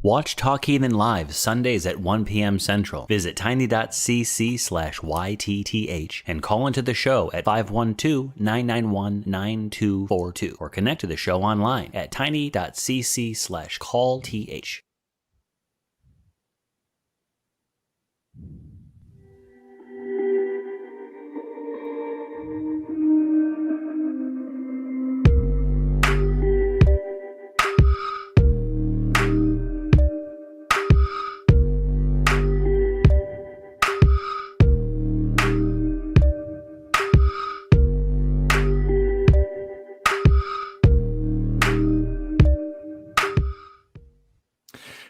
Watch Talk Heathen live Sundays at 1 p.m. Central. Visit tiny.cc/YTTH and call into the show at 512-991-9242 or connect to the show online at tiny.cc/callth.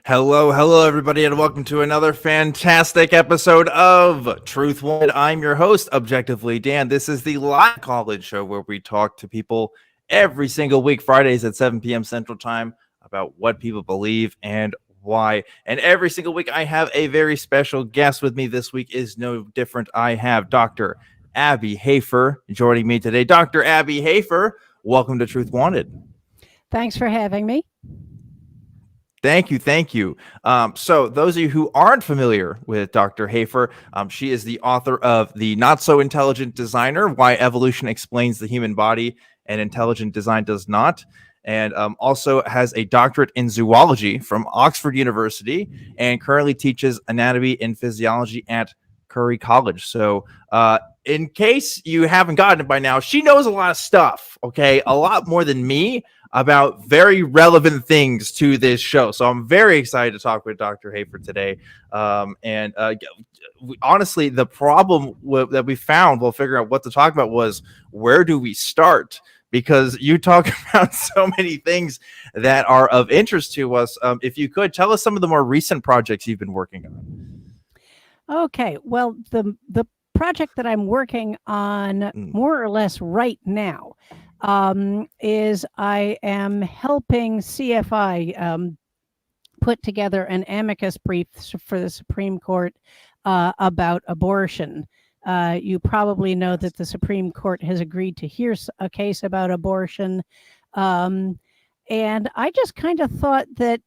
Hello, everybody, and welcome to another fantastic episode of Truth Wanted. I'm your host, Objectively Dan. This is the live college show where we talk to people every single week, Fridays at 7 p.m. Central Time, about what people believe and why. And every single week, I have a very special guest with me. This week is no different. I have Dr. Abby Hafer joining me today. Dr. Abby Hafer, welcome to Truth Wanted. Thanks for having me. Thank you. So those of you who aren't familiar with Dr. Hafer, she is the author of The Not So Intelligent Designer, Why Evolution Explains the Human Body and Intelligent Design Does Not, and also has a doctorate in zoology from Oxford University and currently teaches anatomy and physiology at Curry College. So in case you haven't gotten it by now, she knows a lot of stuff, okay? A lot more than me, about very relevant things to this show. So I'm very excited to talk with Dr. Hafer today. Honestly, the problem that we found while figuring out what to talk about was, where do we start? Because you talk about so many things that are of interest to us. If you could, tell us some of the more recent projects you've been working on. Okay, well, the project that I'm working on more or less right now is I am helping CFI put together an amicus brief for the Supreme Court about abortion. You probably know that the Supreme Court has agreed to hear a case about abortion. And I just kind of thought that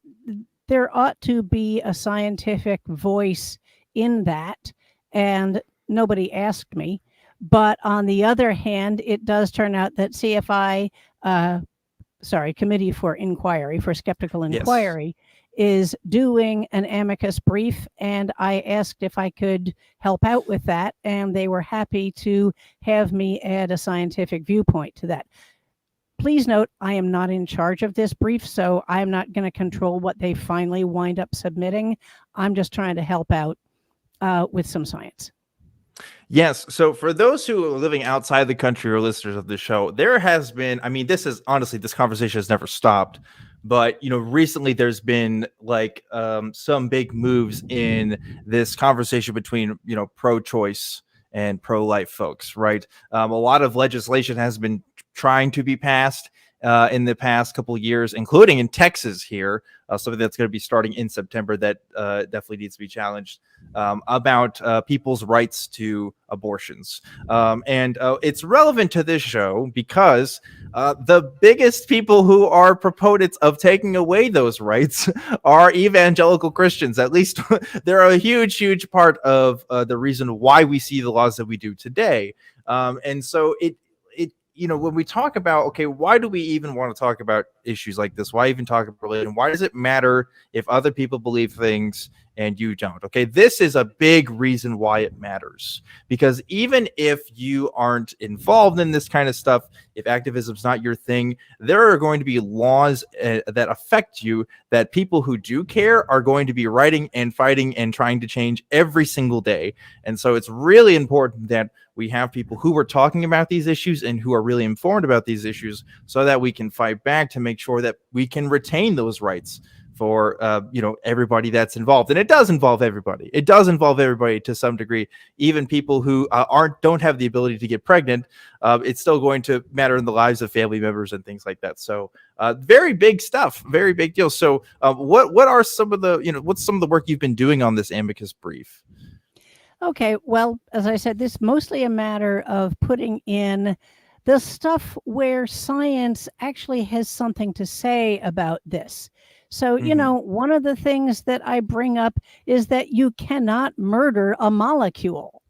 there ought to be a scientific voice in that, and nobody asked me. But on the other hand, it does turn out that CFI, Committee for Inquiry, for Skeptical Inquiry, is doing an amicus brief, and I asked if I could help out with that, and they were happy to have me add a scientific viewpoint to that. Please note, I am not in charge of this brief, so I'm not going to control what they finally wind up submitting. I'm just trying to help out with some science. Yes. So for those who are living outside the country or listeners of the show, there has been, this conversation has never stopped, but, recently there's been some big moves in this conversation between, pro-choice and pro-life folks, right? A lot of legislation has been trying to be passed in the past couple of years, including in Texas here, something that's going to be starting in September that definitely needs to be challenged, about people's rights to abortions. And it's relevant to this show because the biggest people who are proponents of taking away those rights are evangelical Christians. At least they're a huge part of the reason why we see the laws that we do today. And so when we talk about, okay, why do we even want to talk about issues like this? Why even talk about religion? Why does it matter if other people believe things and you don't? Okay, this is a big reason why it matters. Because even if you aren't involved in this kind of stuff, if activism's not your thing, there are going to be laws that affect you that people who do care are going to be writing and fighting and trying to change every single day. And so it's really important that we have people who are talking about these issues and who are really informed about these issues so that we can fight back to make sure that we can retain those rights for, everybody that's involved. And it does involve everybody. It does involve everybody to some degree, even people who don't have the ability to get pregnant. It's still going to matter in the lives of family members and things like that. So very big stuff, very big deal. So what are some of the, what's some of the work you've been doing on this amicus brief? Okay, well, as I said, this is mostly a matter of putting in the stuff where science actually has something to say about this. So, one of the things that I bring up is that you cannot murder a molecule.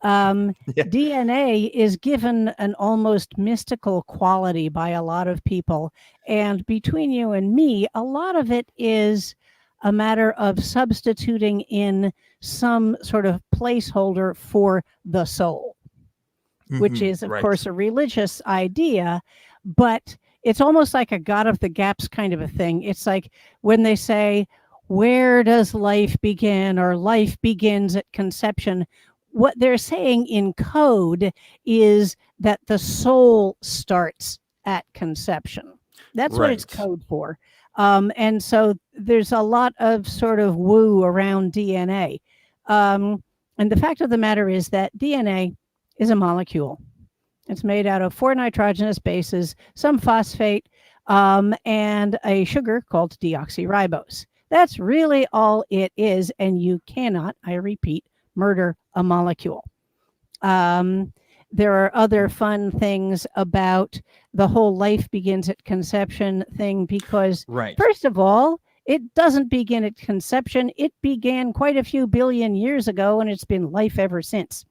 DNA is given an almost mystical quality by a lot of people. And between you and me, a lot of it is a matter of substituting in some sort of placeholder for the soul, which is, of course, a religious idea, but it's almost like a God of the gaps kind of a thing. It's like when they say, where does life begin, or life begins at conception? What they're saying in code is that the soul starts at conception. That's what it's code for. And so there's a lot of sort of woo around DNA. And the fact of the matter is that DNA is a molecule. It's made out of 4 nitrogenous bases, some phosphate, and a sugar called deoxyribose. That's really all it is. And you cannot, I repeat, murder a molecule. There are other fun things about the whole life begins at conception thing because, first of all, it doesn't begin at conception. It began quite a few billion years ago, and it's been life ever since.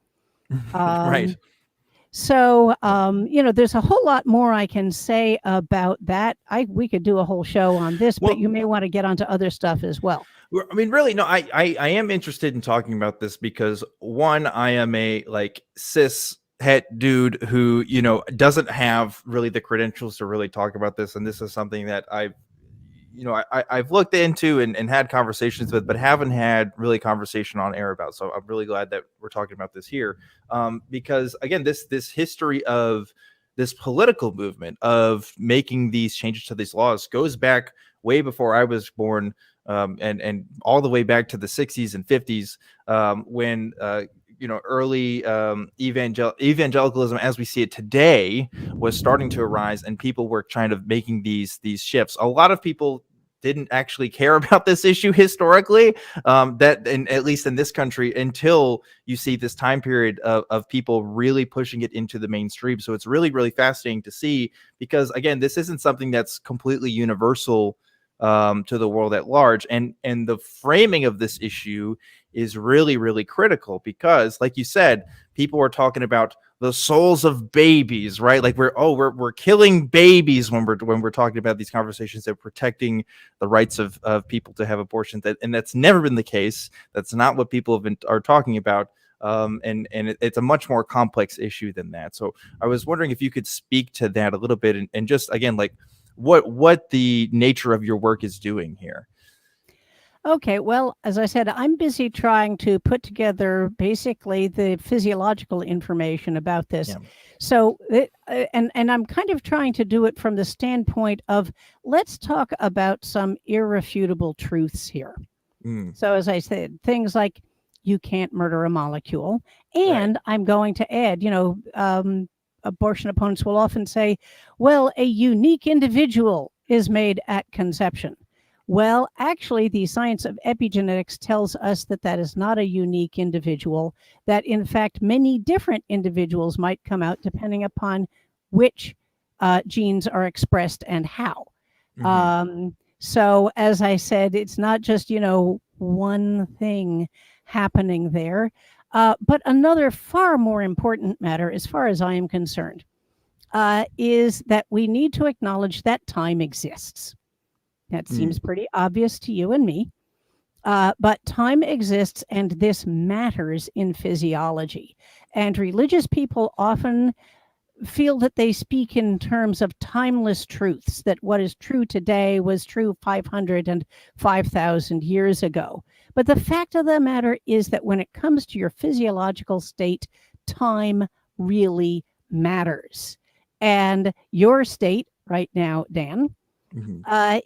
So, there's a whole lot more I can say about that. We could do a whole show on this, but you may want to get onto other stuff as well. I mean, really, no, I am interested in talking about this because, one, I am a cis het dude who, doesn't have really the credentials to really talk about this. And this is something that I've looked into and had conversations with, but haven't had really conversation on air about. So I'm really glad that we're talking about this here. Because again, this history of this political movement of making these changes to these laws goes back way before I was born. And all the way back to the 60s and 50s, when early evangelicalism, as we see it today, was starting to arise, and people were trying to making these shifts. A lot of people didn't actually care about this issue historically, at least in this country, until you see this time period of people really pushing it into the mainstream. So it's really, really fascinating to see, because again, this isn't something that's completely universal to the world at large, and the framing of this issue is really, really critical, because like you said, people are talking about the souls of babies, right? Like we're killing babies when we're talking about these conversations of protecting the rights of people to have abortions, and that's never been the case. That's not what people are talking about. And it's a much more complex issue than that. So I was wondering if you could speak to that a little bit, and just again, like what the nature of your work is doing here. Okay, well, as I said, I'm busy trying to put together basically the physiological information about this. So, and I'm kind of trying to do it from the standpoint of, let's talk about some irrefutable truths here. So, as I said, things like you can't murder a molecule, and I'm going to add, abortion opponents will often say, well, a unique individual is made at conception. Well, actually, the science of epigenetics tells us that that is not a unique individual, that in fact, many different individuals might come out depending upon which genes are expressed and how. So as I said, it's not just, one thing happening there, but another far more important matter, as far as I am concerned, is that we need to acknowledge that time exists. That seems pretty obvious to you and me, but time exists, and this matters in physiology. And religious people often feel that they speak in terms of timeless truths, that what is true today was true 500 and 5,000 years ago. But the fact of the matter is that when it comes to your physiological state, time really matters. And your state right now, Dan,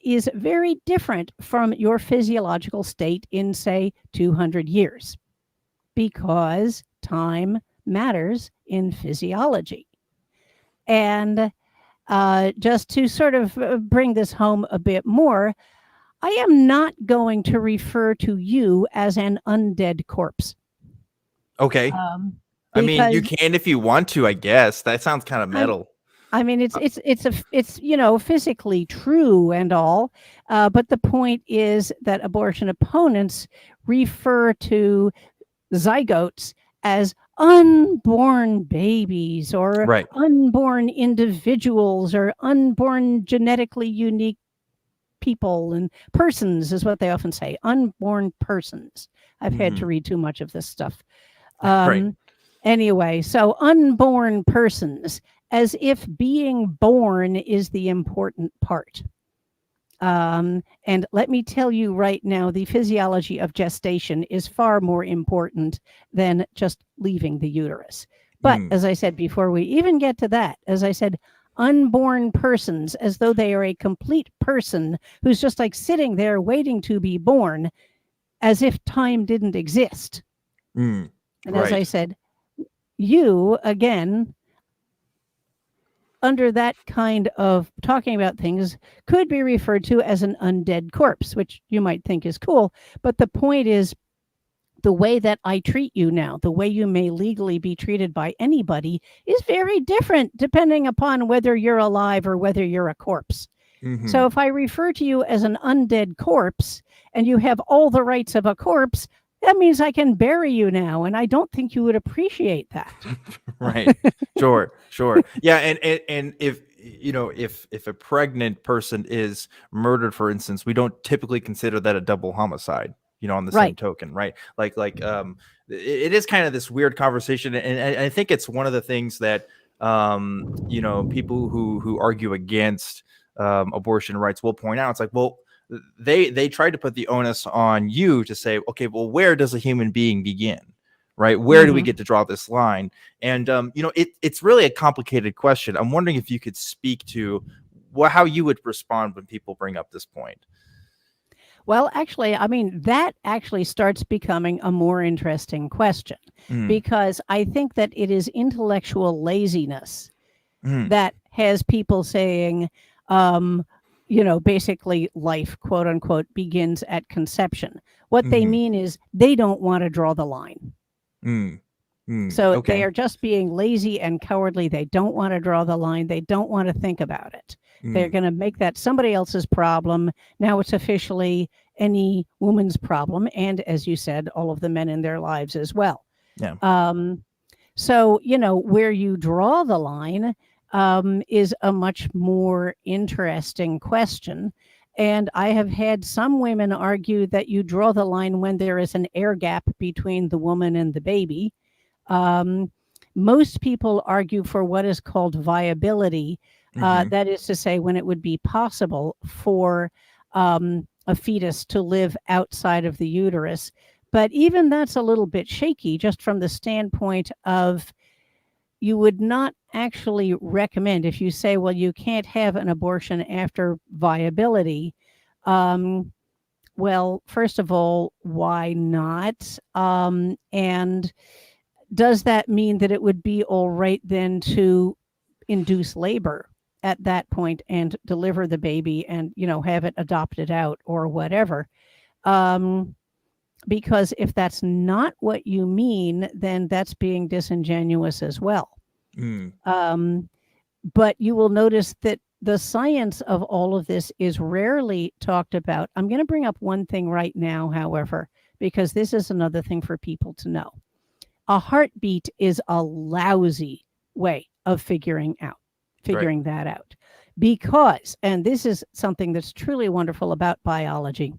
is very different from your physiological state in, say, 200 years, because time matters in physiology. And just to sort of bring this home a bit more, I am not going to refer to you as an undead corpse. Okay. I mean, you can if you want to, I guess. That sounds kind of metal. I mean, it's physically true and all, but the point is that abortion opponents refer to zygotes as unborn babies or Right. unborn individuals or unborn genetically unique people and persons is what they often say. Unborn persons. I've had to read too much of this stuff. Right. Anyway, so unborn persons, as if being born is the important part. And let me tell you right now, the physiology of gestation is far more important than just leaving the uterus. But as I said before we even get to that, as I said, unborn persons, as though they are a complete person who's just like sitting there waiting to be born, as if time didn't exist. And as I said, you, again, under that kind of talking about things, could be referred to as an undead corpse, which you might think is cool. But the point is, the way that I treat you now, the way you may legally be treated by anybody, is very different depending upon whether you're alive or whether you're a corpse. So if I refer to you as an undead corpse and you have all the rights of a corpse, that means I can bury you now, and I don't think you would appreciate that. Right. Sure. Yeah, and if a pregnant person is murdered, for instance, we don't typically consider that a double homicide. On the same token, right? Like it is kind of this weird conversation, and I think it's one of the things that people who argue against abortion rights will point out. It's like, well, they tried to put the onus on you to say, okay, well, where does a human being begin, right? Where do we get to draw this line? And it's really a complicated question. I'm wondering if you could speak to how you would respond when people bring up this point. Well, actually, I mean, that actually starts becoming a more interesting question because I think that it is intellectual laziness that has people saying, basically life, quote unquote, begins at conception. What they mean is they don't want to draw the line. So they are just being lazy and cowardly. They don't want to draw the line. They don't want to think about it. They're going to make that somebody else's problem. Now it's officially any woman's problem. And as you said, all of the men in their lives as well. Yeah. So, where you draw the line is a much more interesting question. And I have had some women argue that you draw the line when there is an air gap between the woman and the baby. Most people argue for what is called viability. That is to say, when it would be possible for a fetus to live outside of the uterus. But even that's a little bit shaky, just from the standpoint of you would not actually recommend, if you say, well, you can't have an abortion after viability. Well, first of all, why not? And does that mean that it would be all right then to induce labor at that point and deliver the baby and, have it adopted out or whatever? Because if that's not what you mean, then that's being disingenuous as well. But you will notice that the science of all of this is rarely talked about. I'm going to bring up one thing right now, however, because this is another thing for people to know. A heartbeat is a lousy way of figuring that out. Because, and this is something that's truly wonderful about biology,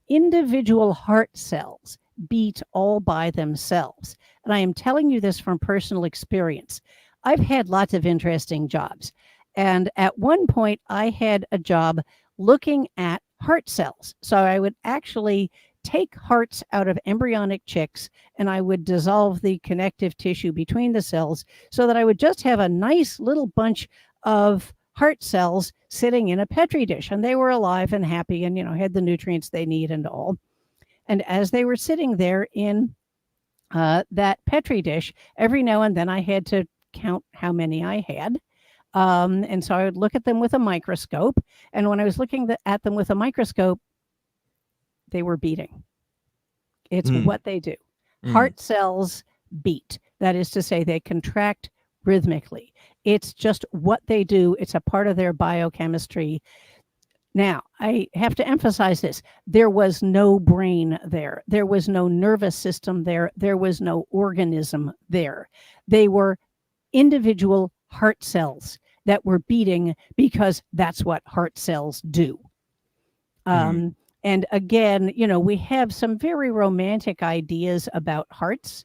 individual heart cells beat all by themselves. And I am telling you this from personal experience. I've had lots of interesting jobs. And at one point, I had a job looking at heart cells. So I would actually take hearts out of embryonic chicks and I would dissolve the connective tissue between the cells so that I would just have a nice little bunch of heart cells sitting in a Petri dish. And they were alive and happy and, had the nutrients they need and all. And as they were sitting there in that Petri dish, every now and then I had to count how many I had. And so I would look at them with a microscope. And when I was looking at them with a microscope, they were beating. It's what they do. Heart cells beat. That is to say, they contract rhythmically. It's just what they do. It's a part of their biochemistry. Now, I have to emphasize this. There was no brain there. There was no nervous system there. There was no organism there. They were individual heart cells that were beating because that's what heart cells do. And again, we have some very romantic ideas about hearts,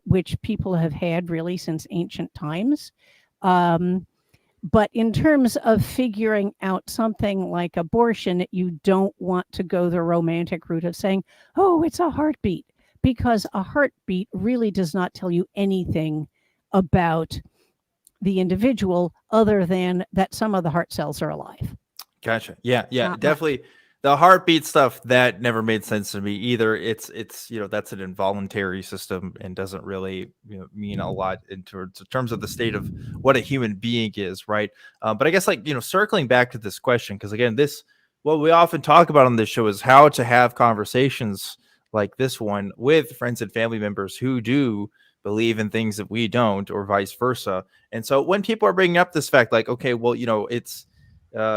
which people have had really since ancient times. But in terms of figuring out something like abortion, you don't want to go the romantic route of saying, oh, it's a heartbeat, because a heartbeat really does not tell you anything about the individual other than that some of the heart cells are alive. Gotcha. Yeah, Not definitely. much. The heartbeat stuff, that never made sense to me either. It's that's an involuntary system and doesn't really mean a lot in terms of the state of what a human being is, right? But I guess circling back to this question, because again, what we often talk about on this show is how to have conversations like this one with friends and family members who do believe in things that we don't, or vice versa. And so when people are bringing up this fact, like, okay, well, it's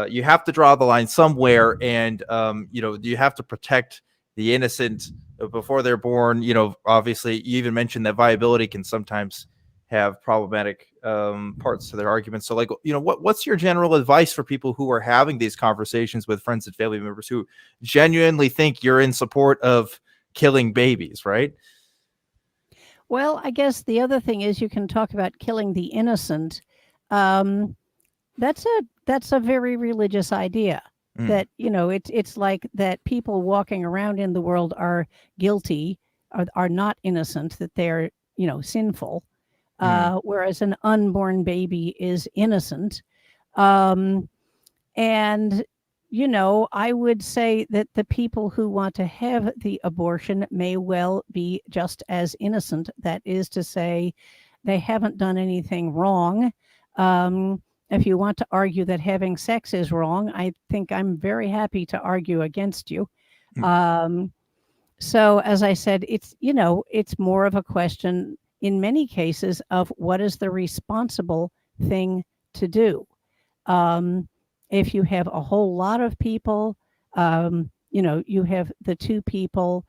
you have to draw the line somewhere, and you have to protect the innocent before they're born. Obviously, you even mentioned that viability can sometimes have problematic parts to their arguments. So, like, what's your general advice for people who are having these conversations with friends and family members who genuinely think you're in support of killing babies, right? Well, I guess the other thing is you can talk about killing the innocent. That's a very religious idea, that it's like that people walking around in the world are guilty, are not innocent, that they're sinful, whereas an unborn baby is innocent. And I would say that the people who want to have the abortion may well be just as innocent. That is to say, they haven't done anything wrong. If you want to argue that having sex is wrong, I think I'm very happy to argue against you. So as I said, it's more of a question in many cases of what is the responsible thing to do. If you have a whole lot of people, you have the two people,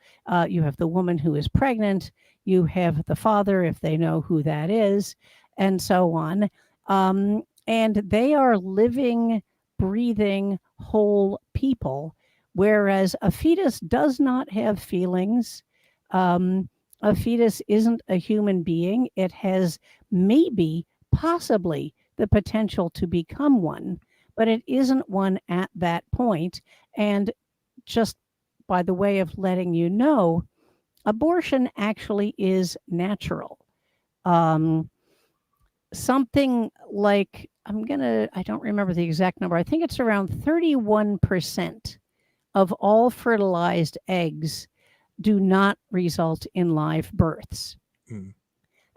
you have the woman who is pregnant, you have the father, if they know who that is, and so on. And they are living, breathing, whole people, whereas a fetus does not have feelings. A fetus isn't a human being. It has maybe, possibly, the potential to become one, but it isn't one at that point. And just by the way of letting you know, abortion actually is natural. Something like, I don't remember the exact number. I think it's around 31% of all fertilized eggs do not result in live births.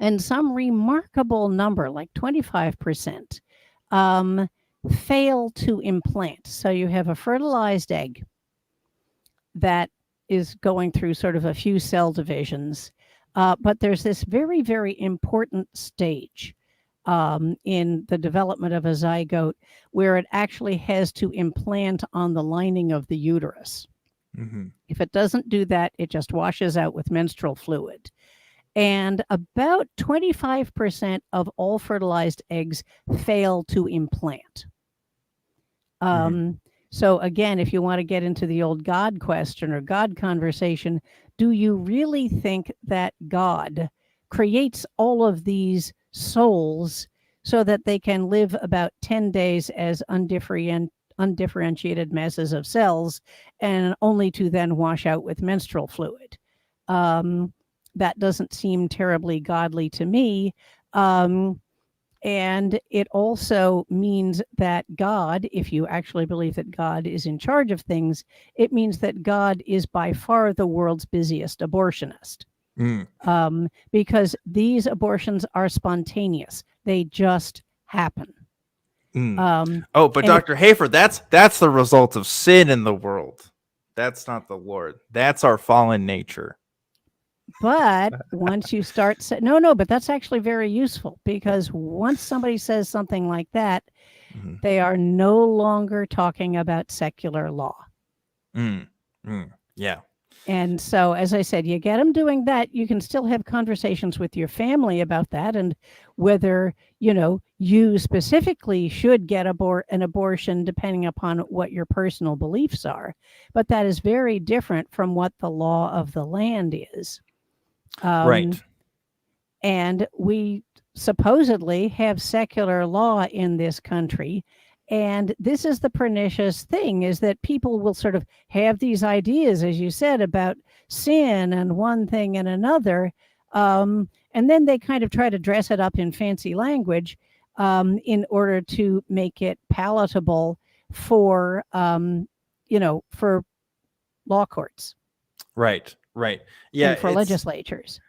And some remarkable number, like 25%, fail to implant. So you have a fertilized egg that is going through sort of a few cell divisions, but there's this very, very important stage in the development of a zygote where it actually has to implant on the lining of the uterus. If it doesn't do that, it just washes out with menstrual fluid. And about 25% of all fertilized eggs fail to implant. So again, if you want to get into the old God question or God conversation, do you really think that God creates all of these souls so that they can live about 10 days as undifferentiated masses of cells and only to then wash out with menstrual fluid? That doesn't seem terribly godly to me. And it also means that God, if you actually believe that God is in charge of things, it means that God is by far the world's busiest abortionist. Because these abortions are spontaneous. They just happen. But Dr. Hafer, that's the result of sin in the world. That's not the Lord. That's our fallen nature. But once you start, no, but that's actually very useful, because once somebody says something like that, they are no longer talking about secular law. Yeah. And so, as I said, you get them doing that, you can still have conversations with your family about that, and whether, you specifically should get an abortion depending upon what your personal beliefs are. But that is very different from what the law of the land is. Right. And we supposedly have secular law in this country. And this is the pernicious thing, is that people will sort of have these ideas, as you said, about sin and one thing and another. And then they kind of try to dress it up in fancy language in order to make it palatable for, for law courts. Right. Yeah. And for legislatures.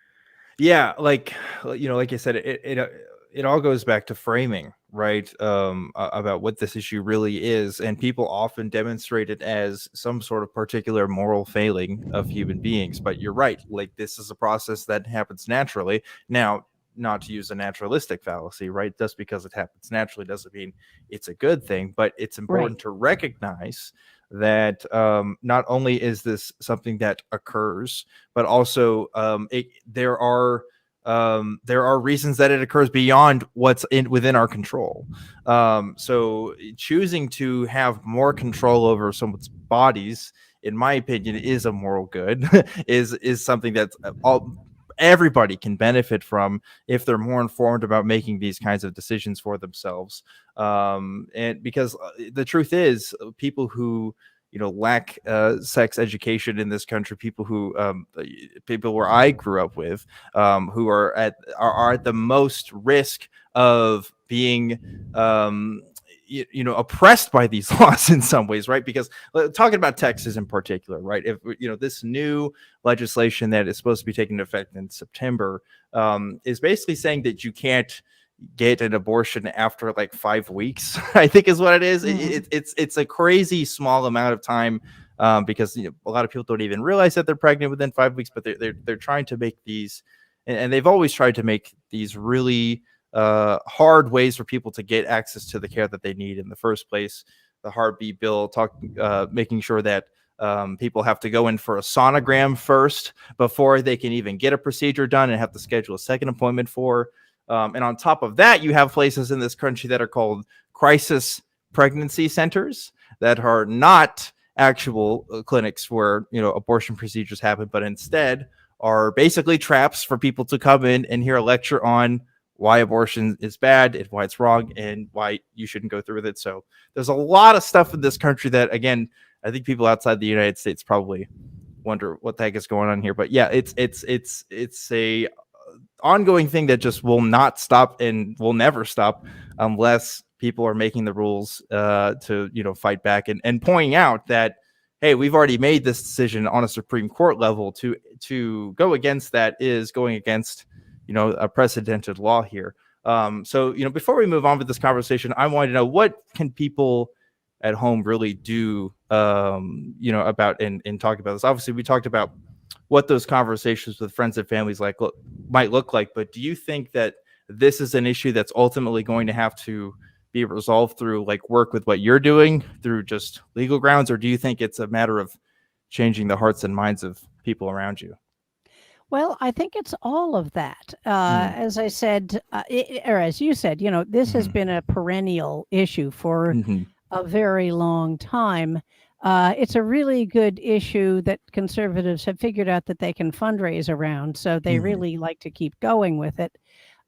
Yeah, like I said, it all goes back to framing, right? About what this issue really is, and people often demonstrate it as some sort of particular moral failing of human beings. But you're right, like this is a process that happens naturally. Now, not to use a naturalistic fallacy, right? Just because it happens naturally doesn't mean it's a good thing. But it's important to recognize that not only is this something that occurs, but also there are reasons that it occurs beyond what's within our control. So choosing to have more control over someone's bodies, in my opinion, is a moral good. is something that's everybody can benefit from if they're more informed about making these kinds of decisions for themselves. And because the truth is, people who lack sex education in this country, people where I grew up with, who are at the most risk of being oppressed by these laws in some ways, right? Because talking about Texas in particular, right? If this new legislation that is supposed to be taking effect in September is basically saying that you can't get an abortion after like 5 weeks, I think is what it is. It's a crazy small amount of time, because a lot of people don't even realize that they're pregnant within 5 weeks, but they're trying to make these, and they've always tried to make these really hard ways for people to get access to the care that they need in the first place. The Heartbeat bill, making sure that people have to go in for a sonogram first before they can even get a procedure done and have to schedule a second appointment for. And on top of that, you have places in this country that are called crisis pregnancy centers that are not actual clinics where abortion procedures happen, but instead are basically traps for people to come in and hear a lecture on why abortion is bad and why it's wrong and why you shouldn't go through with it. So there's a lot of stuff in this country that, again, I think people outside the United States probably wonder what the heck is going on here. But yeah, it's a ongoing thing that just will not stop and will never stop unless people are making the rules to fight back and pointing out that, hey, we've already made this decision on a Supreme Court level. To go against that is going against a precedented law here. So before we move on with this conversation, I wanted to know, what can people at home really do about and talk about this? Obviously, we talked about what those conversations with friends and families might look like, but do you think that this is an issue that's ultimately going to have to be resolved through work with what you're doing through just legal grounds, or do you think it's a matter of changing the hearts and minds of people around you? Well, I think it's all of that. As I said, or as you said, this has been a perennial issue for a very long time. It's a really good issue that conservatives have figured out that they can fundraise around, so they really like to keep going with it.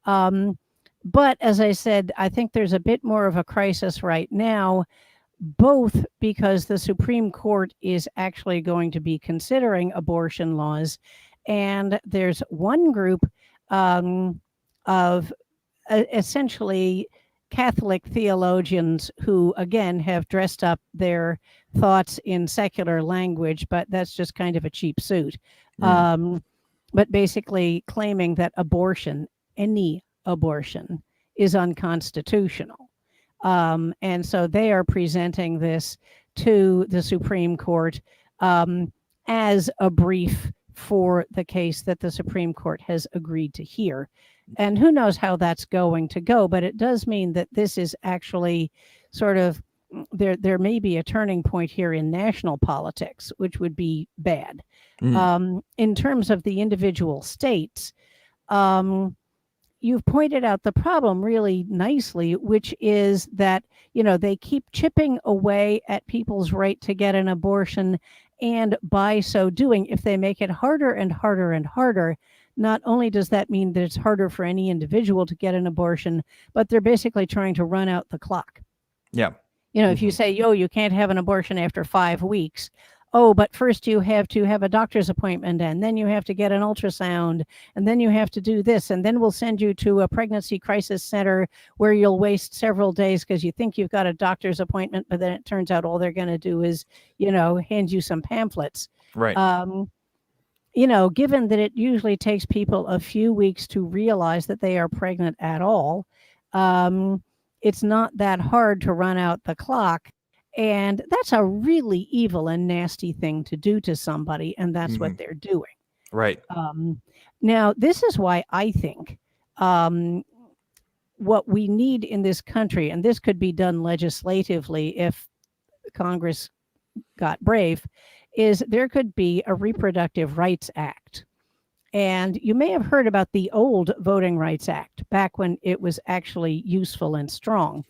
But as I said, I think there's a bit more of a crisis right now, both because the Supreme Court is actually going to be considering abortion laws, and there's one group of essentially Catholic theologians who, again, have dressed up their thoughts in secular language, but that's just kind of a cheap suit. But basically claiming that any abortion, is unconstitutional. And so they are presenting this to the Supreme Court as a brief for the case that the Supreme Court has agreed to hear. And who knows how that's going to go, but it does mean that this is actually sort of, there may be a turning point here in national politics, which would be bad. In terms of the individual states, you've pointed out the problem really nicely, which is that, they keep chipping away at people's right to get an abortion. And by so doing, if they make it harder and harder and harder, not only does that mean that it's harder for any individual to get an abortion, but they're basically trying to run out the clock. Yeah. If you say, you can't have an abortion after 5 weeks. Oh, but first you have to have a doctor's appointment, and then you have to get an ultrasound, and then you have to do this, and then we'll send you to a pregnancy crisis center where you'll waste several days because you think you've got a doctor's appointment, but then it turns out all they're going to do is, hand you some pamphlets. Right. Given that it usually takes people a few weeks to realize that they are pregnant at all, it's not that hard to run out the clock. And that's a really evil and nasty thing to do to somebody. And that's what they're doing. Right. Now, this is why I think what we need in this country, and this could be done legislatively if Congress got brave, is there could be a Reproductive Rights Act. And you may have heard about the old Voting Rights Act back when it was actually useful and strong.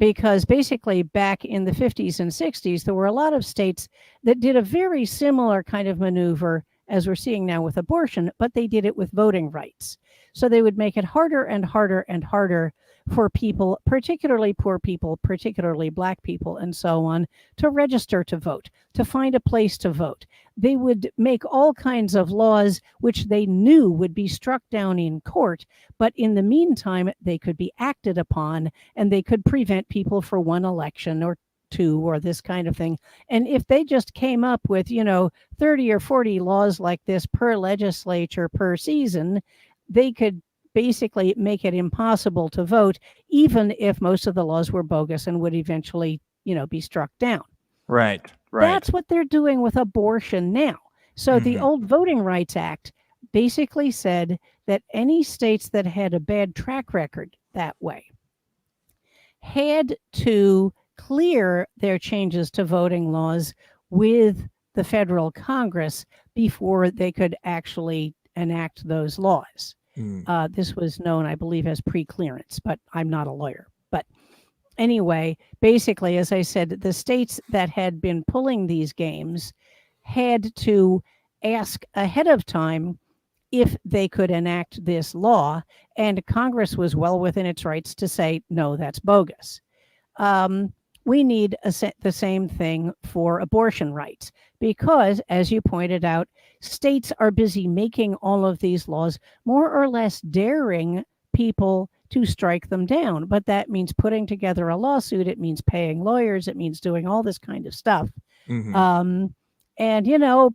Because basically back in the 50s and 60s, there were a lot of states that did a very similar kind of maneuver as we're seeing now with abortion, but they did it with voting rights. So they would make it harder and harder and harder for people, particularly poor people, particularly Black people, and so on, to register to vote, to find a place to vote. They would make all kinds of laws which they knew would be struck down in court, but in the meantime, they could be acted upon, and they could prevent people for one election or two or this kind of thing. And if they just came up with, 30 or 40 laws like this per legislature per season, they could basically make it impossible to vote, even if most of the laws were bogus and would eventually, be struck down. Right. That's what they're doing with abortion now. So the old Voting Rights Act basically said that any states that had a bad track record that way had to clear their changes to voting laws with the federal Congress before they could actually enact those laws. This was known, I believe, as pre-clearance, but I'm not a lawyer. But anyway, basically, as I said, the states that had been pulling these games had to ask ahead of time if they could enact this law, and Congress was well within its rights to say, no, that's bogus. We need the same thing for abortion rights because, as you pointed out, states are busy making all of these laws, more or less daring people to strike them down. But that means putting together a lawsuit. It means paying lawyers. It means doing all this kind of stuff. And,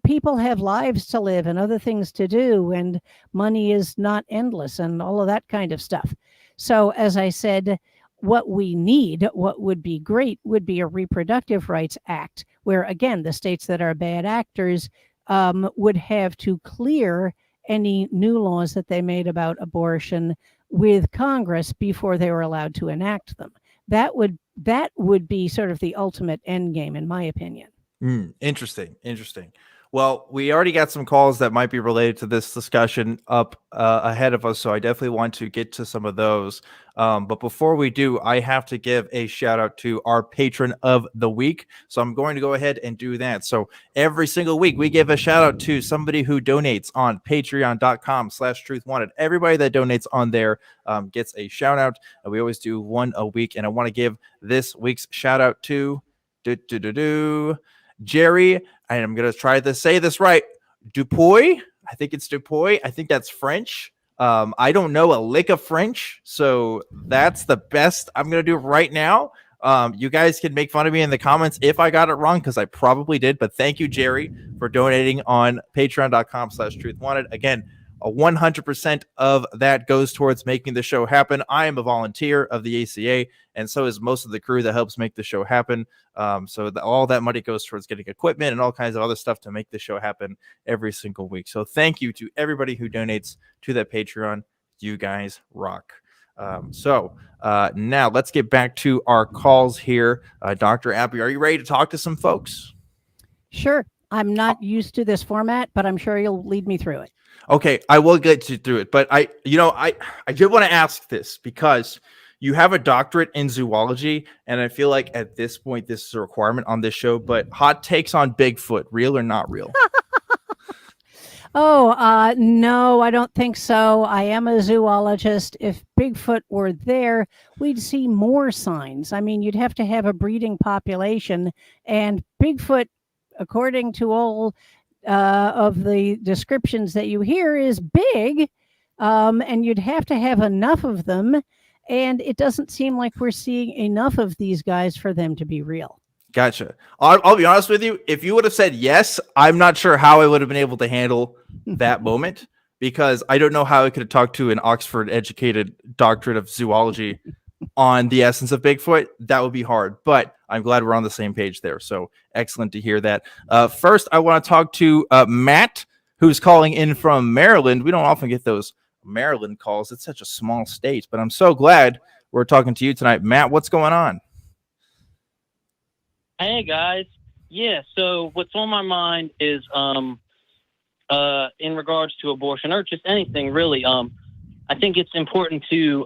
people have lives to live and other things to do, and money is not endless and all of that kind of stuff. So, as I said, what we need, what would be great, would be a Reproductive Rights Act where, again, the states that are bad actors would have to clear any new laws that they made about abortion with Congress before they were allowed to enact them. That would be sort of the ultimate end game, in my opinion. Interesting. Well, we already got some calls that might be related to this discussion up ahead of us, so I definitely want to get to some of those. But before we do, I have to give a shout out to our patron of the week. So I'm going to go ahead and do that. So every single week, we give a shout out to somebody who donates on patreon.com/truthwanted. Everybody that donates on there gets a shout out. We always do one a week. And I want to give this week's shout out to Jerry, and I'm going to try to say this right, Dupuy. I think it's Dupuy. I think that's French. I don't know a lick of French, so that's the best I'm going to do right now. You guys can make fun of me in the comments if I got it wrong, because I probably did, but thank you, Jerry, for donating on patreon.com/truthwanted. Again, 100% of that goes towards making the show happen. I am a volunteer of the ACA, and so is most of the crew that helps make the show happen. So all that money goes towards getting equipment and all kinds of other stuff to make the show happen every single week. So thank you to everybody who donates to that Patreon. You guys rock. Now let's get back to our calls here. Dr. Appy, are you ready to talk to some folks? Sure. I'm not used to this format, but I'm sure you'll lead me through it. Okay, I will get you through it. But I did want to ask this because you have a doctorate in zoology, and I feel like at this point this is a requirement on this show. But hot takes on Bigfoot, real or not real? No, I don't think so. I am a zoologist. If Bigfoot were there, we'd see more signs. I mean, you'd have to have a breeding population, and Bigfoot, according to all of the descriptions that you hear, is big, and you'd have to have enough of them, and it doesn't seem like we're seeing enough of these guys for them to be real. Gotcha. I'll be honest with you. If you would have said yes, I'm not sure how I would have been able to handle that moment, because I don't know how I could have talked to an Oxford-educated doctorate of zoology on the essence of Bigfoot. That would be hard, but I'm glad we're on the same page there. So excellent to hear that. First, I want to talk to Matt, who's calling in from Maryland. We don't often get those Maryland calls. It's such a small state, but I'm so glad we're talking to you tonight. Matt, what's going on? Hey guys, yeah. So what's on my mind is in regards to abortion or just anything really. I think it's important to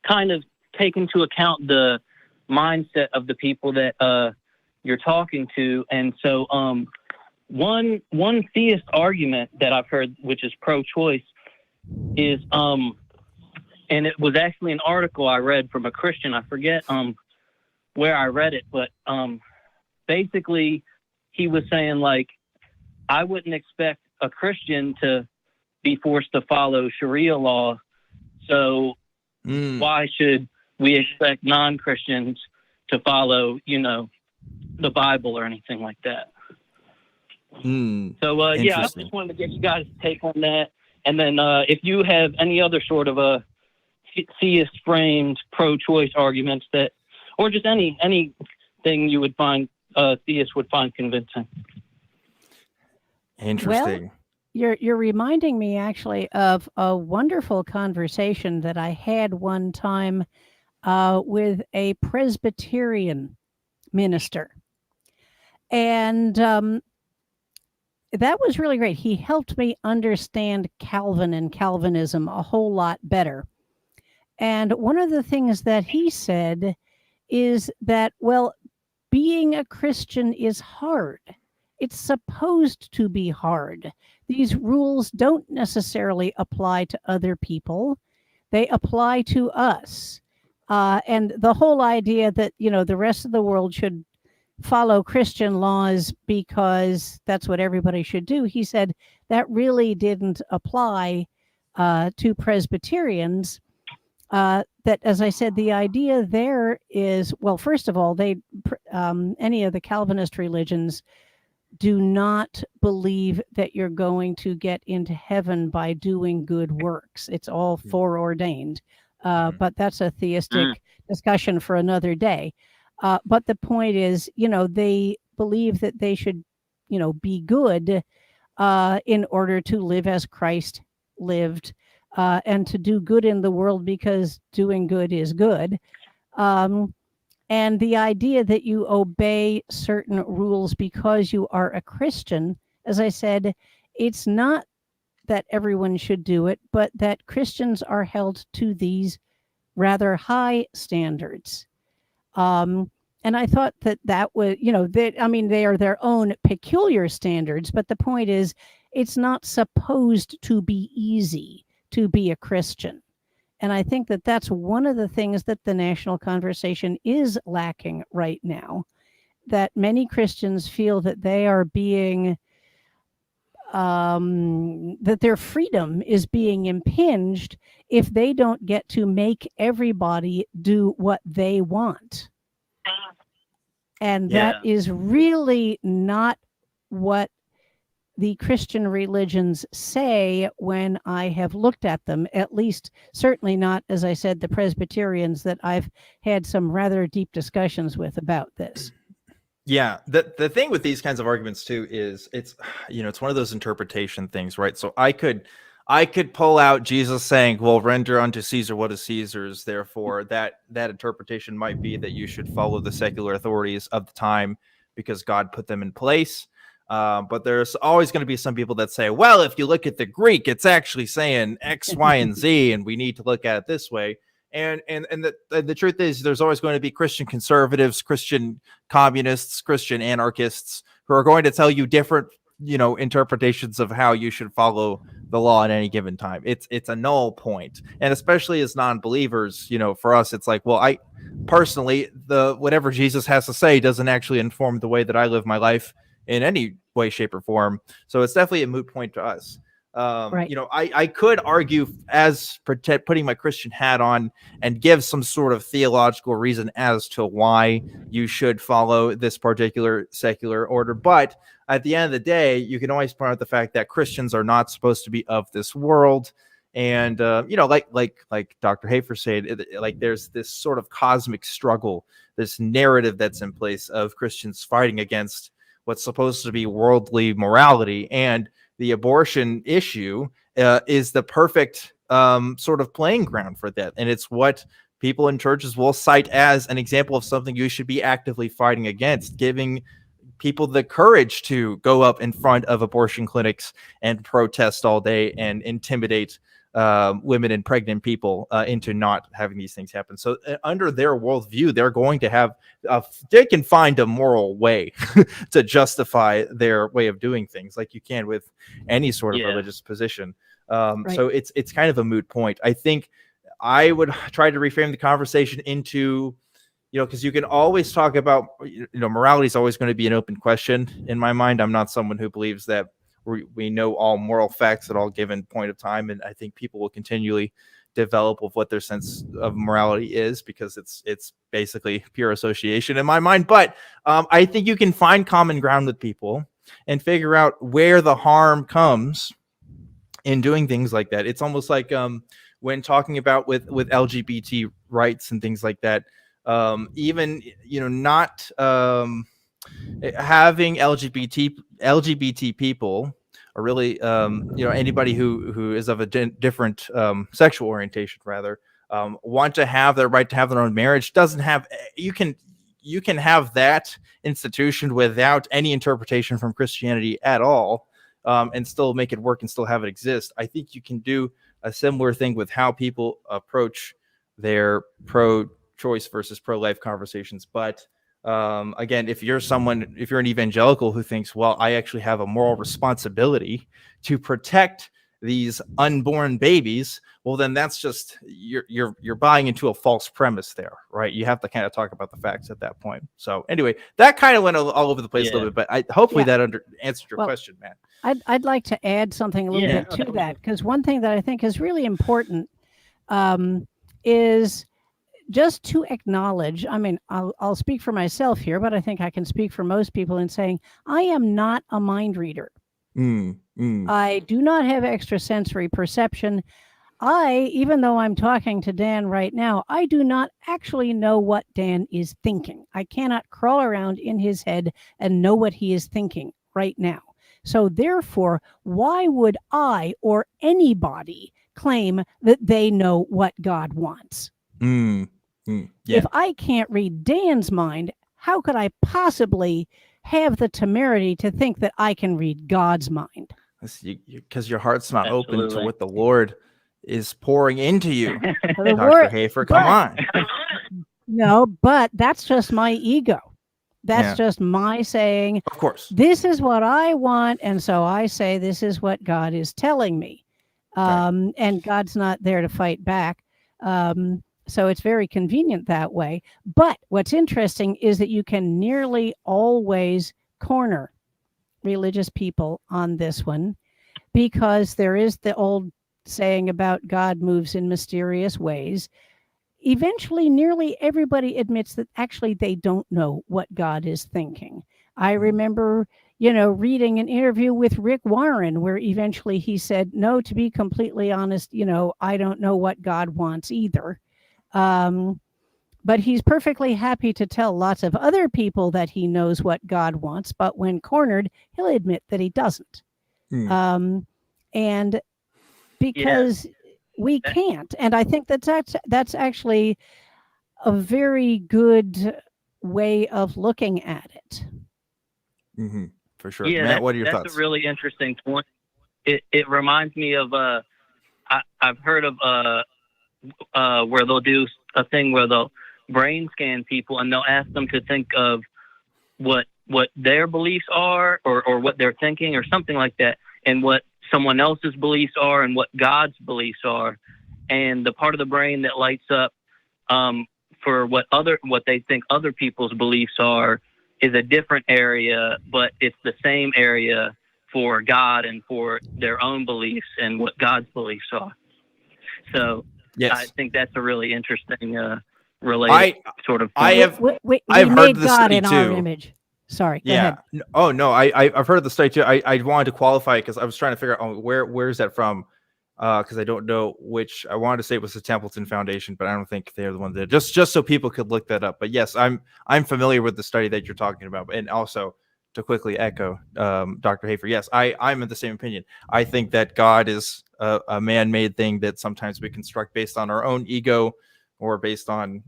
kind of take into account the mindset of the people that you're talking to, and so one theist argument that I've heard, which is pro-choice, is and it was actually an article I read from a Christian. I forget where I read it, but basically he was saying, like, I wouldn't expect a Christian to be forced to follow Sharia law, so why should we expect non-Christians to follow, the Bible or anything like that? So yeah, I just wanted to get you guys' take on that, and then if you have any other sort of a theist framed pro-choice arguments that, or just anything you would find theists would find convincing. Interesting. Well, you're reminding me actually of a wonderful conversation that I had one time with a Presbyterian minister, and that was really great. He helped me understand Calvin and Calvinism a whole lot better. And one of the things that he said is that, well, being a Christian is hard. It's supposed to be hard. These rules don't necessarily apply to other people. They apply to us. And the whole idea that, the rest of the world should follow Christian laws because that's what everybody should do, he said that really didn't apply to Presbyterians. That, as I said, the idea there is, well, first of all, any of the Calvinist religions do not believe that you're going to get into heaven by doing good works. It's all foreordained. But that's a theistic discussion for another day. But the point is, they believe that they should, be good in order to live as Christ lived. And to do good in the world because doing good is good. And the idea that you obey certain rules because you are a Christian, as I said, it's not that everyone should do it, but that Christians are held to these rather high standards. And I thought that was, they are their own peculiar standards, but the point is, it's not supposed to be easy to be a Christian. And I think that that's one of the things that the national conversation is lacking right now, that many Christians feel that they are being, that their freedom is being impinged if they don't get to make everybody do what they want. And that is really not what the Christian religions say when I have looked at them, at least certainly not, as I said, the Presbyterians that I've had some rather deep discussions with about this. Yeah, the thing with these kinds of arguments too is it's one of those interpretation things, right? So I could pull out Jesus saying, well, render unto Caesar what is Caesar's, therefore that interpretation might be that you should follow the secular authorities of the time because God put them in place. But there's always going to be some people that say, well, if you look at the Greek, it's actually saying X, Y, and Z, and we need to look at it this way. And the truth is, there's always going to be Christian conservatives, Christian communists, Christian anarchists who are going to tell you different, interpretations of how you should follow the law at any given time. It's a null point. And especially as non-believers, for us, it's like, well, I personally, whatever Jesus has to say doesn't actually inform the way that I live my life in any way, shape, or form. So it's definitely a moot point to us. Right. I could argue as putting my Christian hat on and give some sort of theological reason as to why you should follow this particular secular order. But at the end of the day, you can always point out the fact that Christians are not supposed to be of this world. And, like Dr. Hafer said, like there's this sort of cosmic struggle, this narrative that's in place of Christians fighting against what's supposed to be worldly morality. And the abortion issue is the perfect sort of playing ground for that. And it's what people in churches will cite as an example of something you should be actively fighting against, giving people the courage to go up in front of abortion clinics and protest all day and intimidate women and pregnant people into not having these things happen. So under their worldview, they're going to have, they can find a moral way to justify their way of doing things, like you can with any sort of religious position. Right. So it's kind of a moot point. I think I would try to reframe the conversation into, because you can always talk about, morality is always going to be an open question in my mind. I'm not someone who believes that we know all moral facts at all given point of time. And I think people will continually develop of what their sense of morality is, because it's basically pure association in my mind. But I think you can find common ground with people and figure out where the harm comes in doing things like that. It's almost like when talking about with LGBT rights and things like that, even, not having LGBT people, or really, anybody who is of a different sexual orientation, rather, want to have their right to have their own marriage, doesn't have. You can have that institution without any interpretation from Christianity at all, and still make it work and still have it exist. I think you can do a similar thing with how people approach their pro-choice versus pro-life conversations, but. Again, if you're an evangelical who thinks, well, I actually have a moral responsibility to protect these unborn babies, well, then that's just you're buying into a false premise there, right? You have to kind of talk about the facts at that point. So anyway, that kind of went all over the place a little bit, but hopefully that answered your question, man. I'd like to add something a little bit to that, because one thing that I think is really important is just to acknowledge, I mean, I'll speak for myself here, but I think I can speak for most people in saying I am not a mind reader. I do not have extrasensory perception. Even though I'm talking to Dan right now, I do not actually know what Dan is thinking. I cannot crawl around in his head and know what he is thinking right now. So therefore, why would I or anybody claim that they know what God wants? If I can't read Dan's mind, how could I possibly have the temerity to think that I can read God's mind? Because your heart's not open to what the Lord is pouring into you. Dr. Hafer, come on. No, but that's just my ego. That's just my saying, of course, this is what I want. And so I say, this is what God is telling me. And God's not there to fight back. So it's very convenient that way. But what's interesting is that you can nearly always corner religious people on this one, because there is the old saying about God moves in mysterious ways. Eventually, nearly everybody admits that actually they don't know what God is thinking. I remember, reading an interview with Rick Warren where eventually he said, no, to be completely honest, I don't know what God wants either. But he's perfectly happy to tell lots of other people that he knows what God wants. But when cornered, he'll admit that he doesn't. And because we can't. And I think that's actually a very good way of looking at it. Mm-hmm. For sure. Yeah, Matt, what are your thoughts? That's a really interesting point. It reminds me of I've heard of where they'll do a thing where they'll brain scan people and they'll ask them to think of what their beliefs are or what they're thinking or something like that, and what someone else's beliefs are and what God's beliefs are. And the part of the brain that lights up for what they think other people's beliefs are is a different area, but it's the same area for God and for their own beliefs and what God's beliefs are. So yes. I think that's a really interesting related sort of point. I've heard the God study in too. Our image. Sorry. Go ahead. Oh no, I've heard of the study too. I wanted to qualify it because I was trying to figure out where is that from. Because I don't know which. I wanted to say it was the Templeton Foundation, but I don't think they're the one that just so people could look that up. But yes, I'm familiar with the study that you're talking about, and also to quickly echo Dr. Hafer. Yes, I'm in the same opinion. I think that God is a man-made thing that sometimes we construct based on our own ego or based on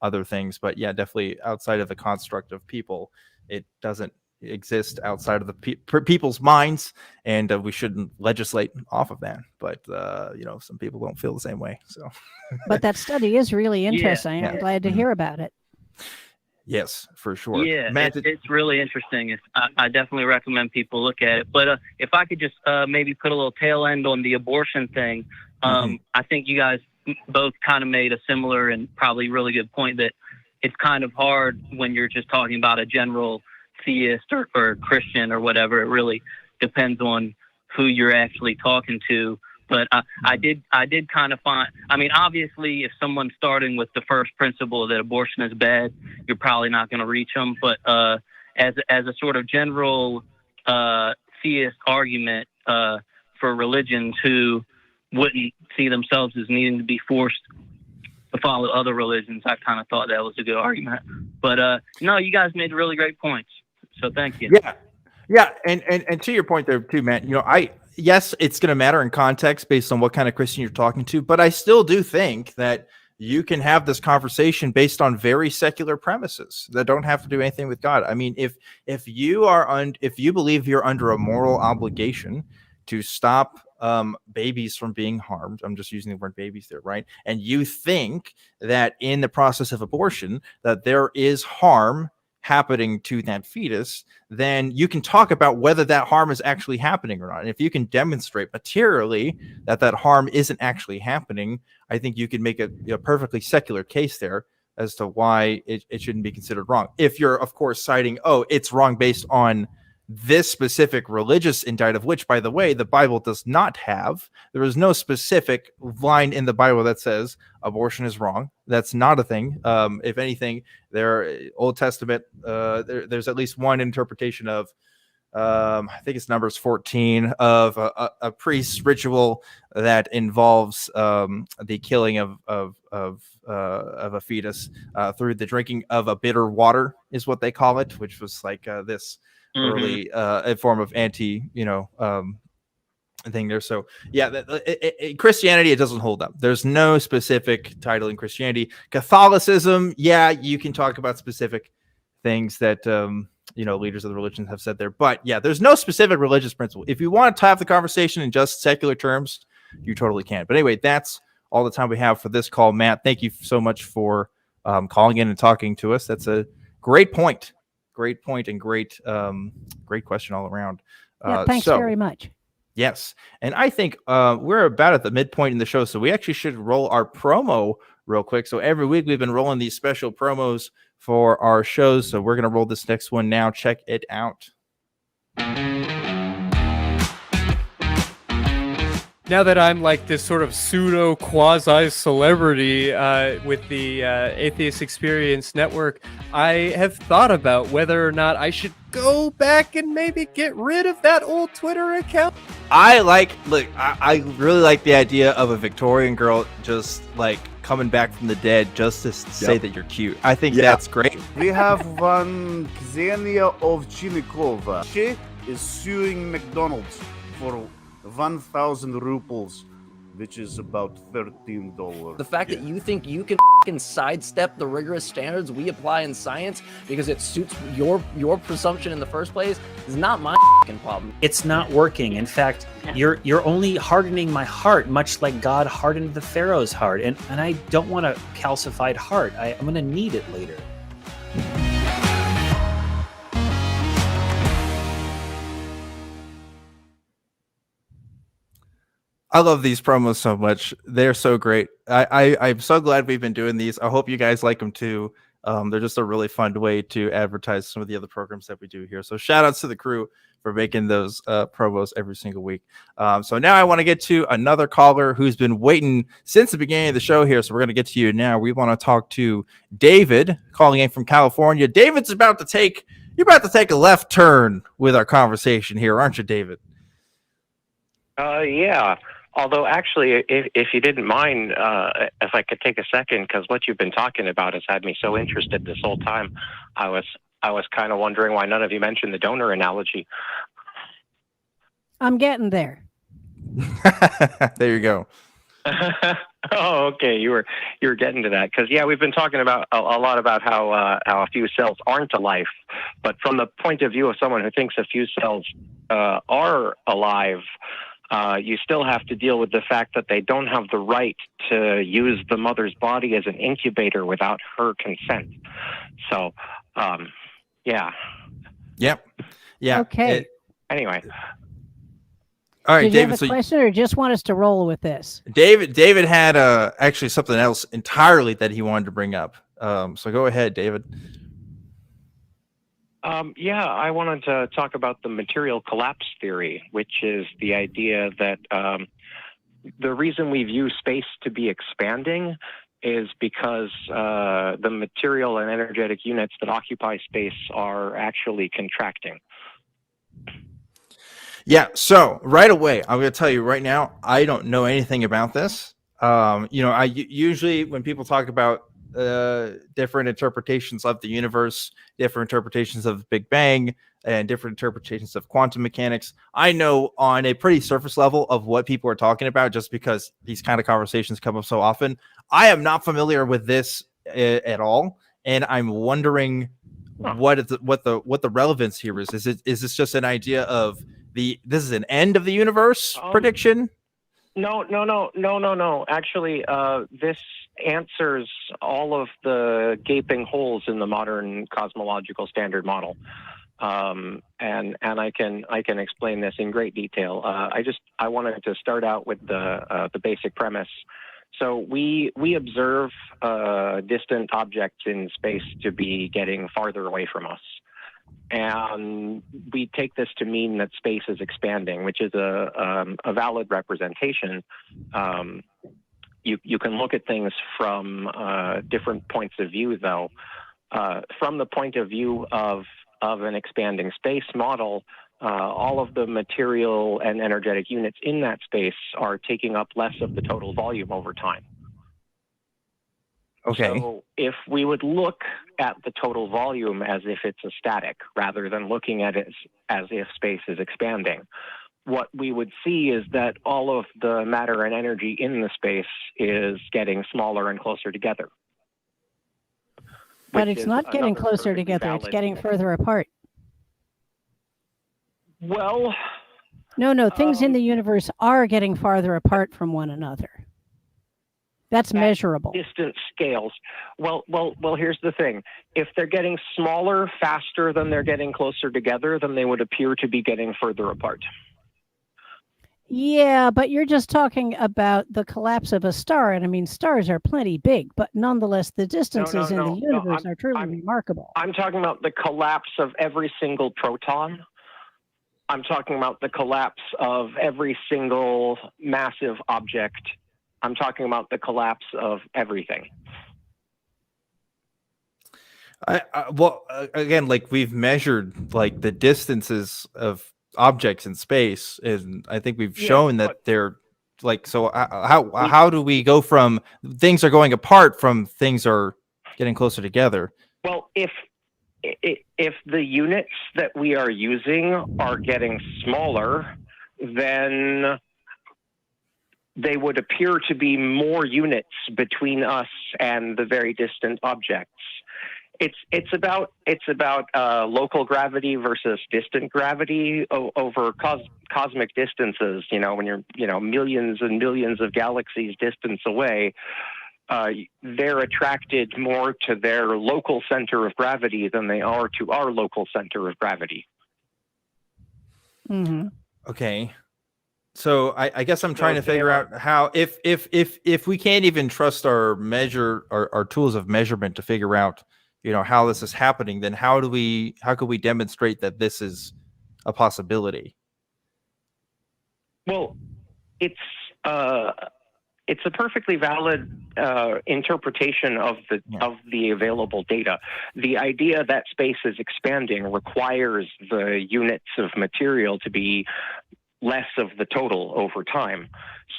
other things. But yeah, definitely outside of the construct of people, it doesn't exist outside of the people's minds, and we shouldn't legislate off of that. But some people don't feel the same way. So, but that study is really interesting. Yeah. I'm glad to hear about it. Yes, for sure. Yeah, Matt, it's really interesting. I definitely recommend people look at it. But if I could just maybe put a little tail end on the abortion thing, I think you guys both kind of made a similar and probably really good point that it's kind of hard when you're just talking about a general theist or Christian or whatever. It really depends on who you're actually talking to. But I did kind of find, obviously if someone's starting with the first principle that abortion is bad, you're probably not going to reach them. But as a sort of general theist argument for religions who wouldn't see themselves as needing to be forced to follow other religions, I kind of thought that was a good argument. But no, you guys made really great points. So thank you. Yeah, and to your point there too, Matt. Yes, it's going to matter in context based on what kind of Christian you're talking to, but I still do think that you can have this conversation based on very secular premises that don't have to do anything with God. I mean, if you believe you're under a moral obligation to stop babies from being harmed, I'm just using the word babies there, right? And you think that in the process of abortion that there is harm happening to that fetus, then you can talk about whether that harm is actually happening or not. And if you can demonstrate materially that harm isn't actually happening, I think you can make a perfectly secular case there as to why it shouldn't be considered wrong. If you're, of course, citing, it's wrong based on this specific religious indicative, which, by the way, the Bible does not have. There is no specific line in the Bible that says abortion is wrong. That's not a thing. If anything, Old Testament, there's at least one interpretation of, I think it's Numbers 14, of a priest's ritual that involves the killing of a fetus through the drinking of a bitter water, is what they call it, which was like this early a form of anti thing there. So yeah, Christianity, it doesn't hold up. There's no specific title in Christianity. Catholicism, yeah, you can talk about specific things that leaders of the religion have said there, but yeah, there's no specific religious principle. If you want to have the conversation in just secular terms, you totally can. But anyway, that's all the time we have for this call. Matt, thank you so much for calling in and talking to us. That's a great point. Great point and great question all around. Yeah, thanks very much. Yes. And I think we're about at the midpoint in the show, so we actually should roll our promo real quick. So every week we've been rolling these special promos for our shows. So we're going to roll this next one now. Check it out. now that I'm like this sort of pseudo quasi celebrity with the Atheist Experience Network, I have thought about whether or not I should go back and maybe get rid of that old Twitter account. I really like the idea of a Victorian girl just like coming back from the dead just to say that you're cute. I think that's great. We have one Xenia Ovchinikova. She is suing McDonald's for 1,000 rubles, which is about $13. The fact that you think you can sidestep the rigorous standards we apply in science because it suits your presumption in the first place is not my problem. It's not working. In fact, you're only hardening my heart, much like God hardened the Pharaoh's heart. And I don't want a calcified heart. I'm going to need it later. I love these promos so much. They're so great. I'm so glad we've been doing these. I hope you guys like them too. They're just a really fun way to advertise some of the other programs that we do here. So shout outs to the crew for making those promos every single week. So now I want to get to another caller who's been waiting since the beginning of the show here. So we're going to get to you now. We want to talk to David calling in from California. David's about to take a left turn with our conversation here, aren't you, David? Yeah. Although, actually, if you didn't mind, if I could take a second, because what you've been talking about has had me so interested this whole time. I was kind of wondering why none of you mentioned the donor analogy. I'm getting there. There you go. Oh, okay. You were getting to that because we've been talking about a lot about how a few cells aren't alive, but from the point of view of someone who thinks a few cells are alive. You still have to deal with the fact that they don't have the right to use the mother's body as an incubator without her consent. So, yeah. Yep. Yeah. Okay. Anyway. All right, Did David. You have a question, or just want us to roll with this? David had actually something else entirely that he wanted to bring up. So go ahead, David. I wanted to talk about the material collapse theory, which is the idea that the reason we view space to be expanding is because the material and energetic units that occupy space are actually contracting. Yeah, so right away, I'm going to tell you right now, I don't know anything about this. I usually, when people talk about different interpretations of the universe, different interpretations of the Big Bang, and different interpretations of quantum mechanics, I know on a pretty surface level of what people are talking about, just because these kind of conversations come up so often. I am not familiar with this at all, and I'm wondering what the relevance here is. Is this just an idea of this is an end of the universe prediction? No. Actually, this answers all of the gaping holes in the modern cosmological standard model, and I can explain this in great detail. I wanted to start out with the basic premise. So we observe distant objects in space to be getting farther away from us. And we take this to mean that space is expanding, which is a valid representation. You can look at things from different points of view, though. From the point of view of an expanding space model, all of the material and energetic units in that space are taking up less of the total volume over time. Okay. So if we would look at the total volume as if it's a static, rather than looking at it as if space is expanding, what we would see is that all of the matter and energy in the space is getting smaller and closer together. But it's not getting closer together. It's getting further apart. Well, no, things in the universe are getting farther apart from one another. That's measurable. Distance scales. Well, here's the thing. If they're getting smaller faster than they're getting closer together, then they would appear to be getting further apart. Yeah, but you're just talking about the collapse of a star. And I mean, stars are plenty big, but nonetheless, the distances in the universe are truly remarkable. I'm talking about the collapse of every single proton. I'm talking about the collapse of every single massive object. I'm talking about the collapse of everything. Well, again, like we've measured like the distances of objects in space, and I think we've shown that they're like, so how do we go from things are going apart from things are getting closer together? Well, if the units that we are using are getting smaller, then they would appear to be more units between us and the very distant objects. It's about local gravity versus distant gravity over cosmic distances. You know, when you're millions and millions of galaxies distance away, they're attracted more to their local center of gravity than they are to our local center of gravity. Mm-hmm. Okay. So I guess I'm trying to figure out how, if we can't even trust our tools of measurement to figure out, you know, how this is happening, then how could we demonstrate that this is a possibility? Well, it's a perfectly valid interpretation of the available data. The idea that space is expanding requires the units of material to be less of the total over time.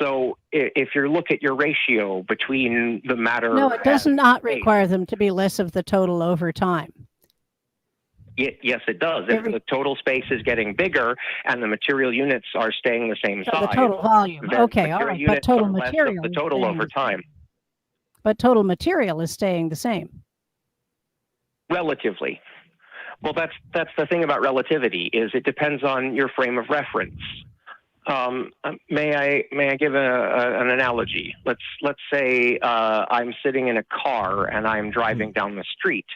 So if you look at your ratio between the matter... No, it does not require them to be less of the total over time. Yes, it does. If the total space is getting bigger and the material units are staying the same size... The total volume. Okay, all right. But total material... the total over time. But total material is staying the same. Relatively. Well, that's the thing about relativity, is it depends on your frame of reference. May I give an analogy? Let's say I'm sitting in a car and I'm driving down the street.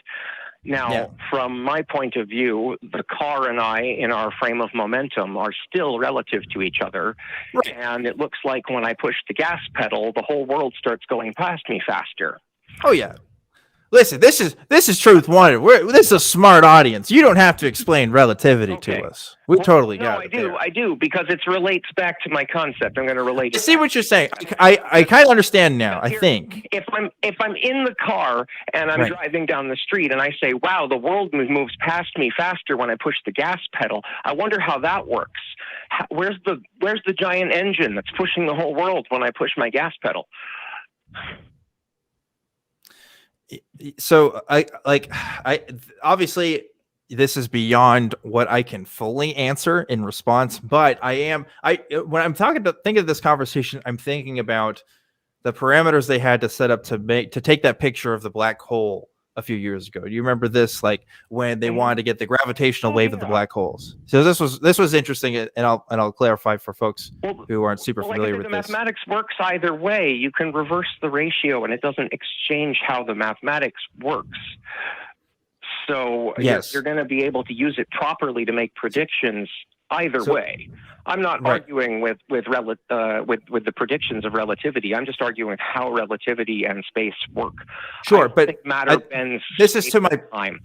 Now, from my point of view, the car and I, in our frame of momentum, are still relative to each other. Right. And it looks like when I push the gas pedal, the whole world starts going past me faster. Oh yeah. Listen, this is Truth Wanted. This is a smart audience. You don't have to explain relativity to us. We totally got it. No, I do, because it relates back to my concept. I'm going to relate. I see what you're saying. I kind of understand now. I think if I'm in the car and I'm driving down the street and I say, "Wow, the world moves past me faster when I push the gas pedal," I wonder how that works. Where's the giant engine that's pushing the whole world when I push my gas pedal? So I obviously this is beyond what I can fully answer in response, but when I'm thinking of this conversation, I'm thinking about the parameters they had to set up to take that picture of the black hole a few years ago. Do you remember this? Like when they wanted to get the gravitational wave of the black holes. So this was interesting, and I'll clarify for folks who aren't super familiar with this. The mathematics works either way. You can reverse the ratio, and it doesn't exchange how the mathematics works. So you're going to be able to use it properly to make predictions either way. I'm not arguing with the predictions of relativity. I'm just arguing how relativity and space work. Sure, but matter bends. This is to my time.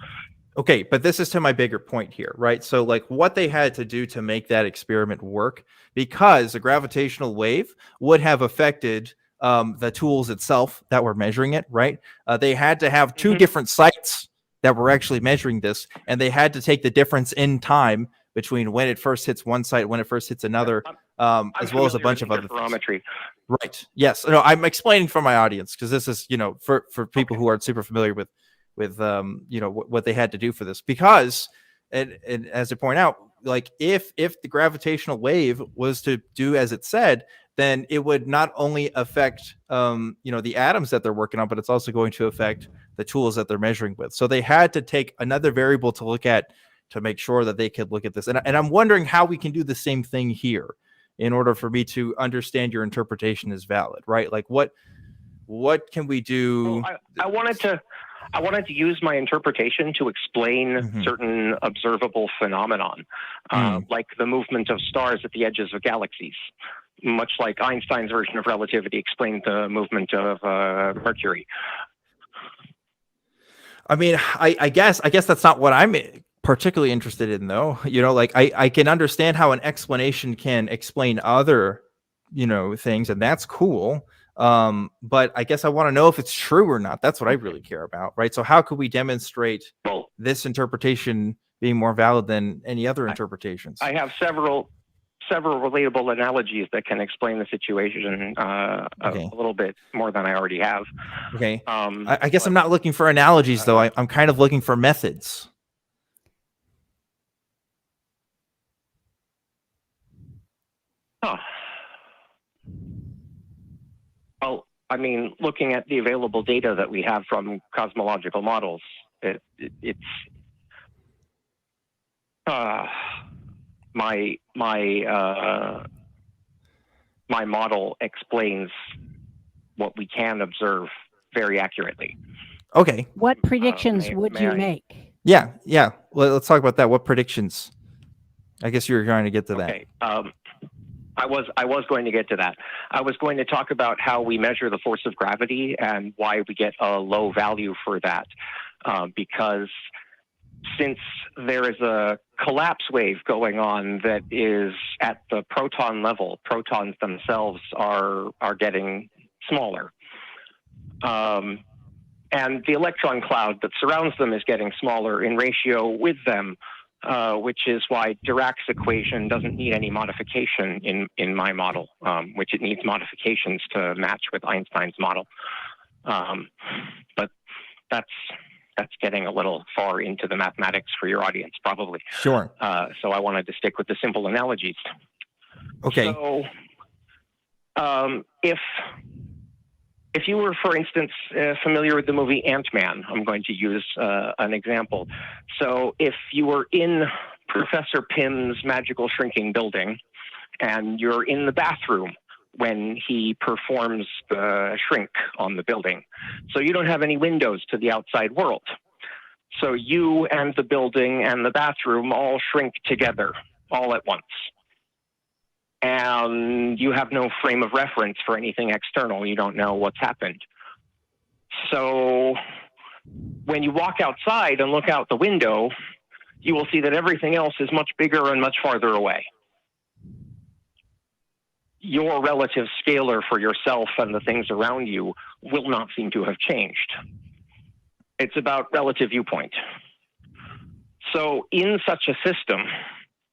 Okay, but this is to my bigger point here, right? So like what they had to do to make that experiment work, because a gravitational wave would have affected the tools itself that were measuring it, right? They had to have two different sites that were actually measuring this, and they had to take the difference in time between when it first hits one site, when it first hits another, as well as a bunch of other things. Right. Yes. No, I'm explaining for my audience, because this is, for people who aren't super familiar with what they had to do for this, because, and as I point out, like if the gravitational wave was to do as it said, then it would not only affect, the atoms that they're working on, but it's also going to affect the tools that they're measuring with. So they had to take another variable to look at to make sure that they could look at this. And I'm wondering how we can do the same thing here in order for me to understand your interpretation is valid, right? Like what can we do? Well, I wanted to use my interpretation to explain certain observable phenomenon, like the movement of stars at the edges of galaxies, much like Einstein's version of relativity explained the movement of Mercury. I mean, I guess that's not what I'm particularly interested in, though. Like I can understand how an explanation can explain other, things, and that's cool. But I guess I want to know if it's true or not. That's what I really care about, right? So how could we demonstrate this interpretation being more valid than any other interpretations? I have several relatable analogies that can explain the situation a little bit more than I already have. Okay. I guess I'm not looking for analogies, though. I'm kind of looking for methods. Huh. Well, I mean, looking at the available data that we have from cosmological models, it's my model explains what we can observe very accurately. Okay. What predictions would you make? Yeah. Well, let's talk about that. What predictions? I guess you were trying to get to that. I was going to get to that. I was going to talk about how we measure the force of gravity and why we get a low value for that. Because since there is a collapse wave going on that is at the proton level, protons themselves are getting smaller. And the electron cloud that surrounds them is getting smaller in ratio with them. Which is why Dirac's equation doesn't need any modification in my model, which it needs modifications to match with Einstein's model. But that's getting a little far into the mathematics for your audience, probably. Sure. So I wanted to stick with the simple analogies. Okay. So if you were, for instance, familiar with the movie Ant-Man, I'm going to use an example. So if you were in Professor Pym's magical shrinking building and you're in the bathroom when he performs the shrink on the building, so you don't have any windows to the outside world. So you and the building and the bathroom all shrink together all at once. And you have no frame of reference for anything external. You don't know what's happened. So when you walk outside and look out the window, you will see that everything else is much bigger and much farther away. Your relative scalar for yourself and the things around you will not seem to have changed. It's about relative viewpoint. So in such a system,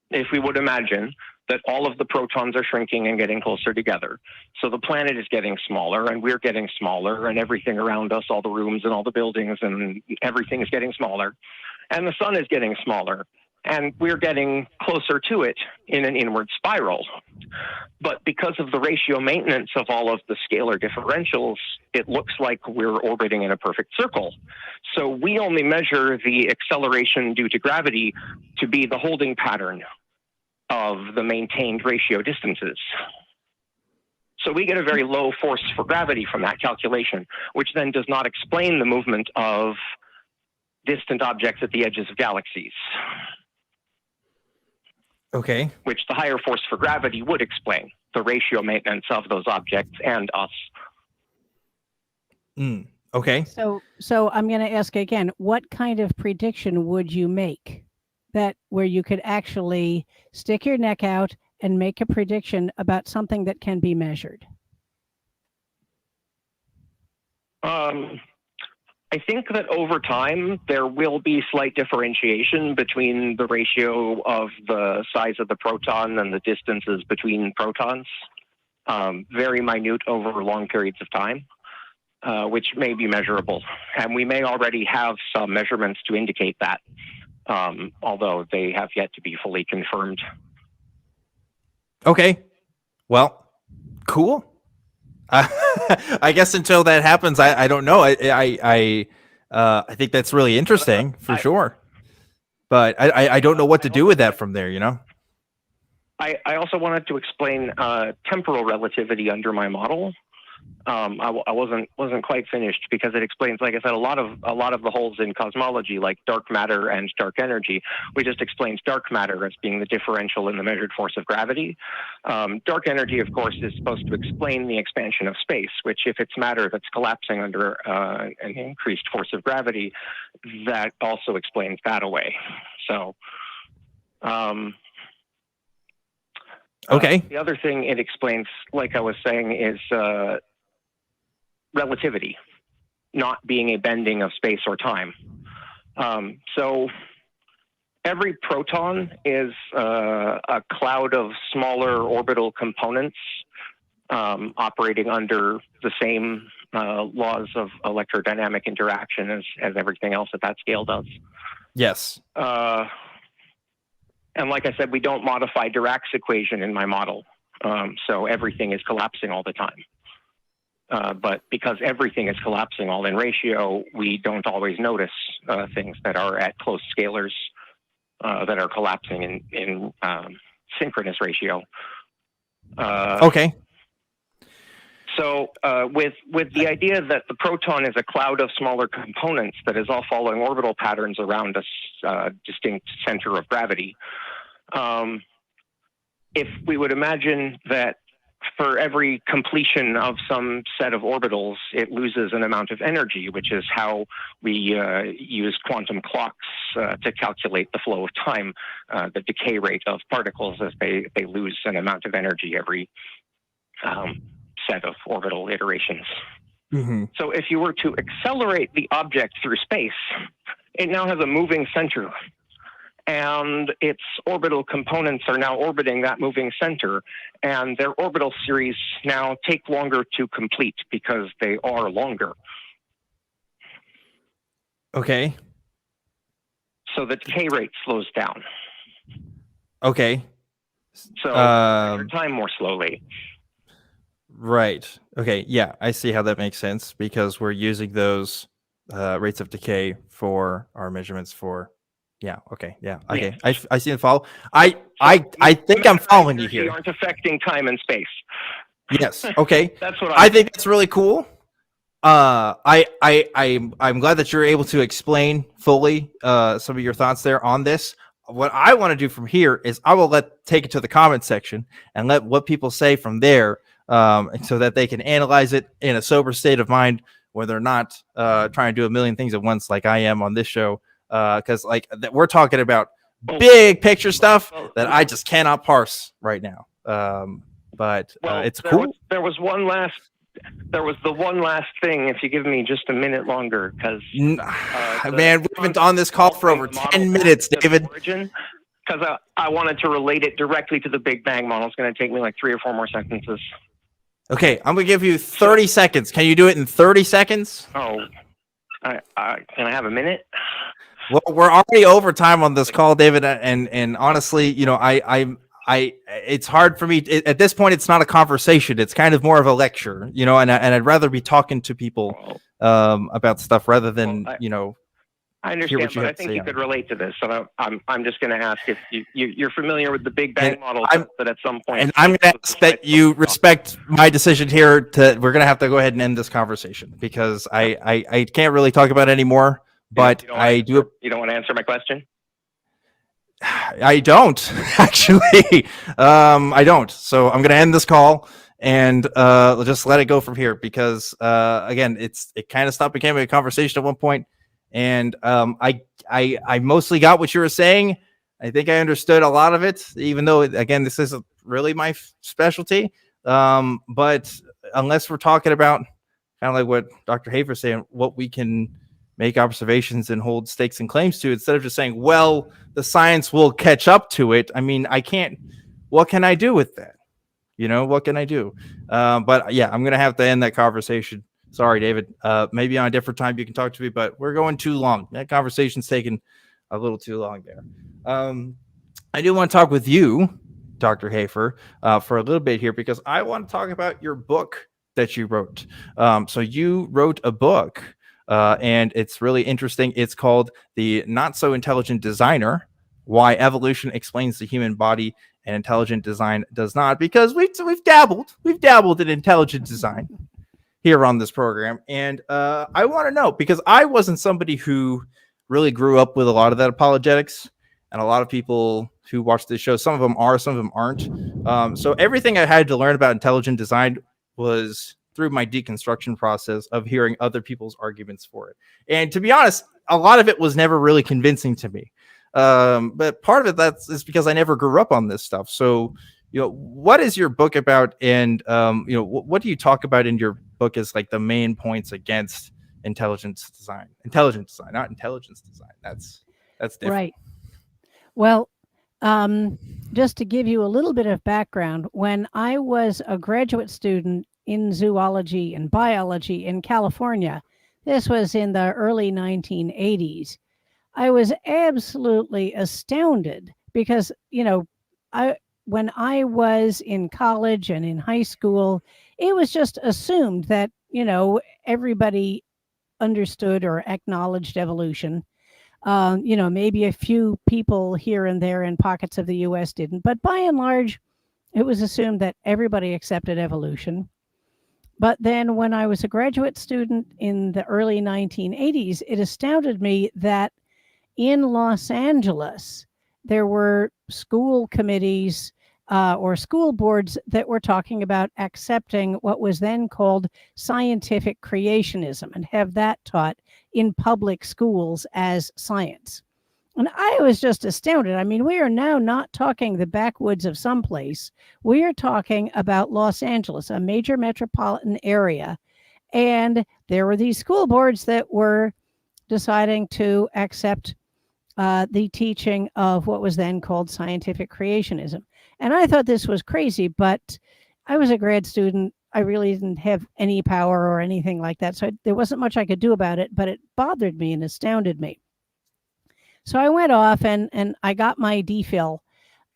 if we would imagine that all of the protons are shrinking and getting closer together. So the planet is getting smaller and we're getting smaller and everything around us, all the rooms and all the buildings and everything is getting smaller. And the sun is getting smaller and we're getting closer to it in an inward spiral. But because of the ratio maintenance of all of the scalar differentials, it looks like we're orbiting in a perfect circle. So we only measure the acceleration due to gravity to be the holding pattern of the maintained ratio distances. So we get a very low force for gravity from that calculation, which then does not explain the movement of distant objects at the edges of galaxies. Okay. Which the higher force for gravity would explain, the ratio maintenance of those objects and us. Okay. So I'm going to ask again, what kind of prediction would you make that where you could actually stick your neck out and make a prediction about something that can be measured? I think that over time, there will be slight differentiation between the ratio of the size of the proton and the distances between protons, very minute over long periods of time, which may be measurable. And we may already have some measurements to indicate that, although they have yet to be fully confirmed. Okay. Well, cool. I guess until that happens, I don't know. I think that's really interesting for sure, but I don't know what to do with that from there. You know. I also wanted to explain temporal relativity under my model. I wasn't quite finished because it explains, like I said, a lot of the holes in cosmology, like dark matter and dark energy. We just explained dark matter as being the differential in the measured force of gravity. Dark energy, of course, is supposed to explain the expansion of space, which, if it's matter that's collapsing under an increased force of gravity, that also explains that away. So. Okay. The other thing it explains, like I was saying, is relativity, not being a bending of space or time. So every proton is a cloud of smaller orbital components operating under the same laws of electrodynamic interaction as everything else at that scale does. Yes. And like I said, we don't modify Dirac's equation in my model. So everything is collapsing all the time. But because everything is collapsing all in ratio, we don't always notice things that are at close scalars that are collapsing in synchronous ratio. Okay. So with the idea that the proton is a cloud of smaller components that is all following orbital patterns around a distinct center of gravity, if we would imagine that for every completion of some set of orbitals, it loses an amount of energy, which is how we use quantum clocks to calculate the flow of time, the decay rate of particles as they lose an amount of energy every set of orbital iterations. Mm-hmm. So if you were to accelerate the object through space, it now has a moving center, and its orbital components are now orbiting that moving center, and their orbital series now take longer to complete because they are longer. Okay. So the decay rate slows down. Okay. So your time more slowly. Right. Okay. Yeah, I see how that makes sense because we're using those rates of decay for our measurements for. Yeah. Okay. Yeah. Okay. Yeah. I see the follow. I think I'm following you here. Aren't affecting time and space. Yes. Okay. That's what I think that's really cool. I'm glad that you're able to explain fully some of your thoughts there on this. What I want to do from here is I will take it to the comment section and let what people say from there, so that they can analyze it in a sober state of mind, where they're not trying to do a million things at once like I am on this show. Because we're talking about big picture stuff that I just cannot parse right now. But it's cool. There was the one last thing. If you give me just a minute longer, because man, we've been on this call for over 10 minutes, David. Because I wanted to relate it directly to the Big Bang model. It's going to take me like 3 or 4 more sentences. Okay, I'm going to give you 30 seconds. Can you do it in 30 seconds? Oh, can I have a minute? Well, we're already over time on this call, David, and honestly, you know, it's hard for me at this point. It's not a conversation; it's kind of more of a lecture, you know. And I'd rather be talking to people about stuff rather than I understand, but I think you could relate to this. So I'm just going to ask if you're familiar with the Big Bang model. That at some point, and I'm going to ask that you respect my decision here. We're going to have to go ahead and end this conversation because I can't really talk about it anymore. But I do. You don't want to answer my question? I don't actually. I don't. So I'm going to end this call and just let it go from here because again, it kind of stopped becoming a conversation at one point, and I mostly got what you were saying. I think I understood a lot of it, even though again, this isn't really my specialty. But unless we're talking about kind of like what Dr. Hafer is saying, what we can make observations and hold stakes and claims to, instead of just saying, well, the science will catch up to it. I mean, what can I do with that? What can I do? But yeah, I'm going to have to end that conversation. Sorry, David. Maybe on a different time you can talk to me, but we're going too long. That conversation's taken a little too long there. I do want to talk with you, Dr. Hafer, for a little bit here, because I want to talk about your book that you wrote. So you wrote a book, and it's really interesting. It's called The Not So Intelligent Designer: Why Evolution Explains the Human Body and Intelligent Design Does Not. Because we've dabbled in intelligent design. here on this program. And I want to know, because I wasn't somebody who really grew up with a lot of that apologetics, and a lot of people who watch this show, some of them are, some of them aren't. So everything I had to learn about intelligent design was through my deconstruction process of hearing other people's arguments for it. And to be honest, a lot of it was never really convincing to me. But part of it is because I never grew up on this stuff. So, what is your book about? And, what do you talk about in your book as like the main points against intelligent design, not intelligence design? That's different. Right. Well, just to give you a little bit of background, when I was a graduate student in zoology and biology in California, this was in the early 1980s, I was absolutely astounded because, when I was in college and in high school, it was just assumed that, everybody understood or acknowledged evolution. Maybe a few people here and there in pockets of the US didn't, but by and large, it was assumed that everybody accepted evolution. But then when I was a graduate student in the early 1980s, it astounded me that in Los Angeles, there were school committees or school boards that were talking about accepting what was then called scientific creationism and have that taught in public schools as science. And I was just astounded. I mean, we are now not talking the backwoods of someplace. We are talking about Los Angeles, a major metropolitan area. And there were these school boards that were deciding to accept the teaching of what was then called scientific creationism. And I thought this was crazy, but I was a grad student. I really didn't have any power or anything like that. So there wasn't much I could do about it, but it bothered me and astounded me. So I went off and I got my DPhil.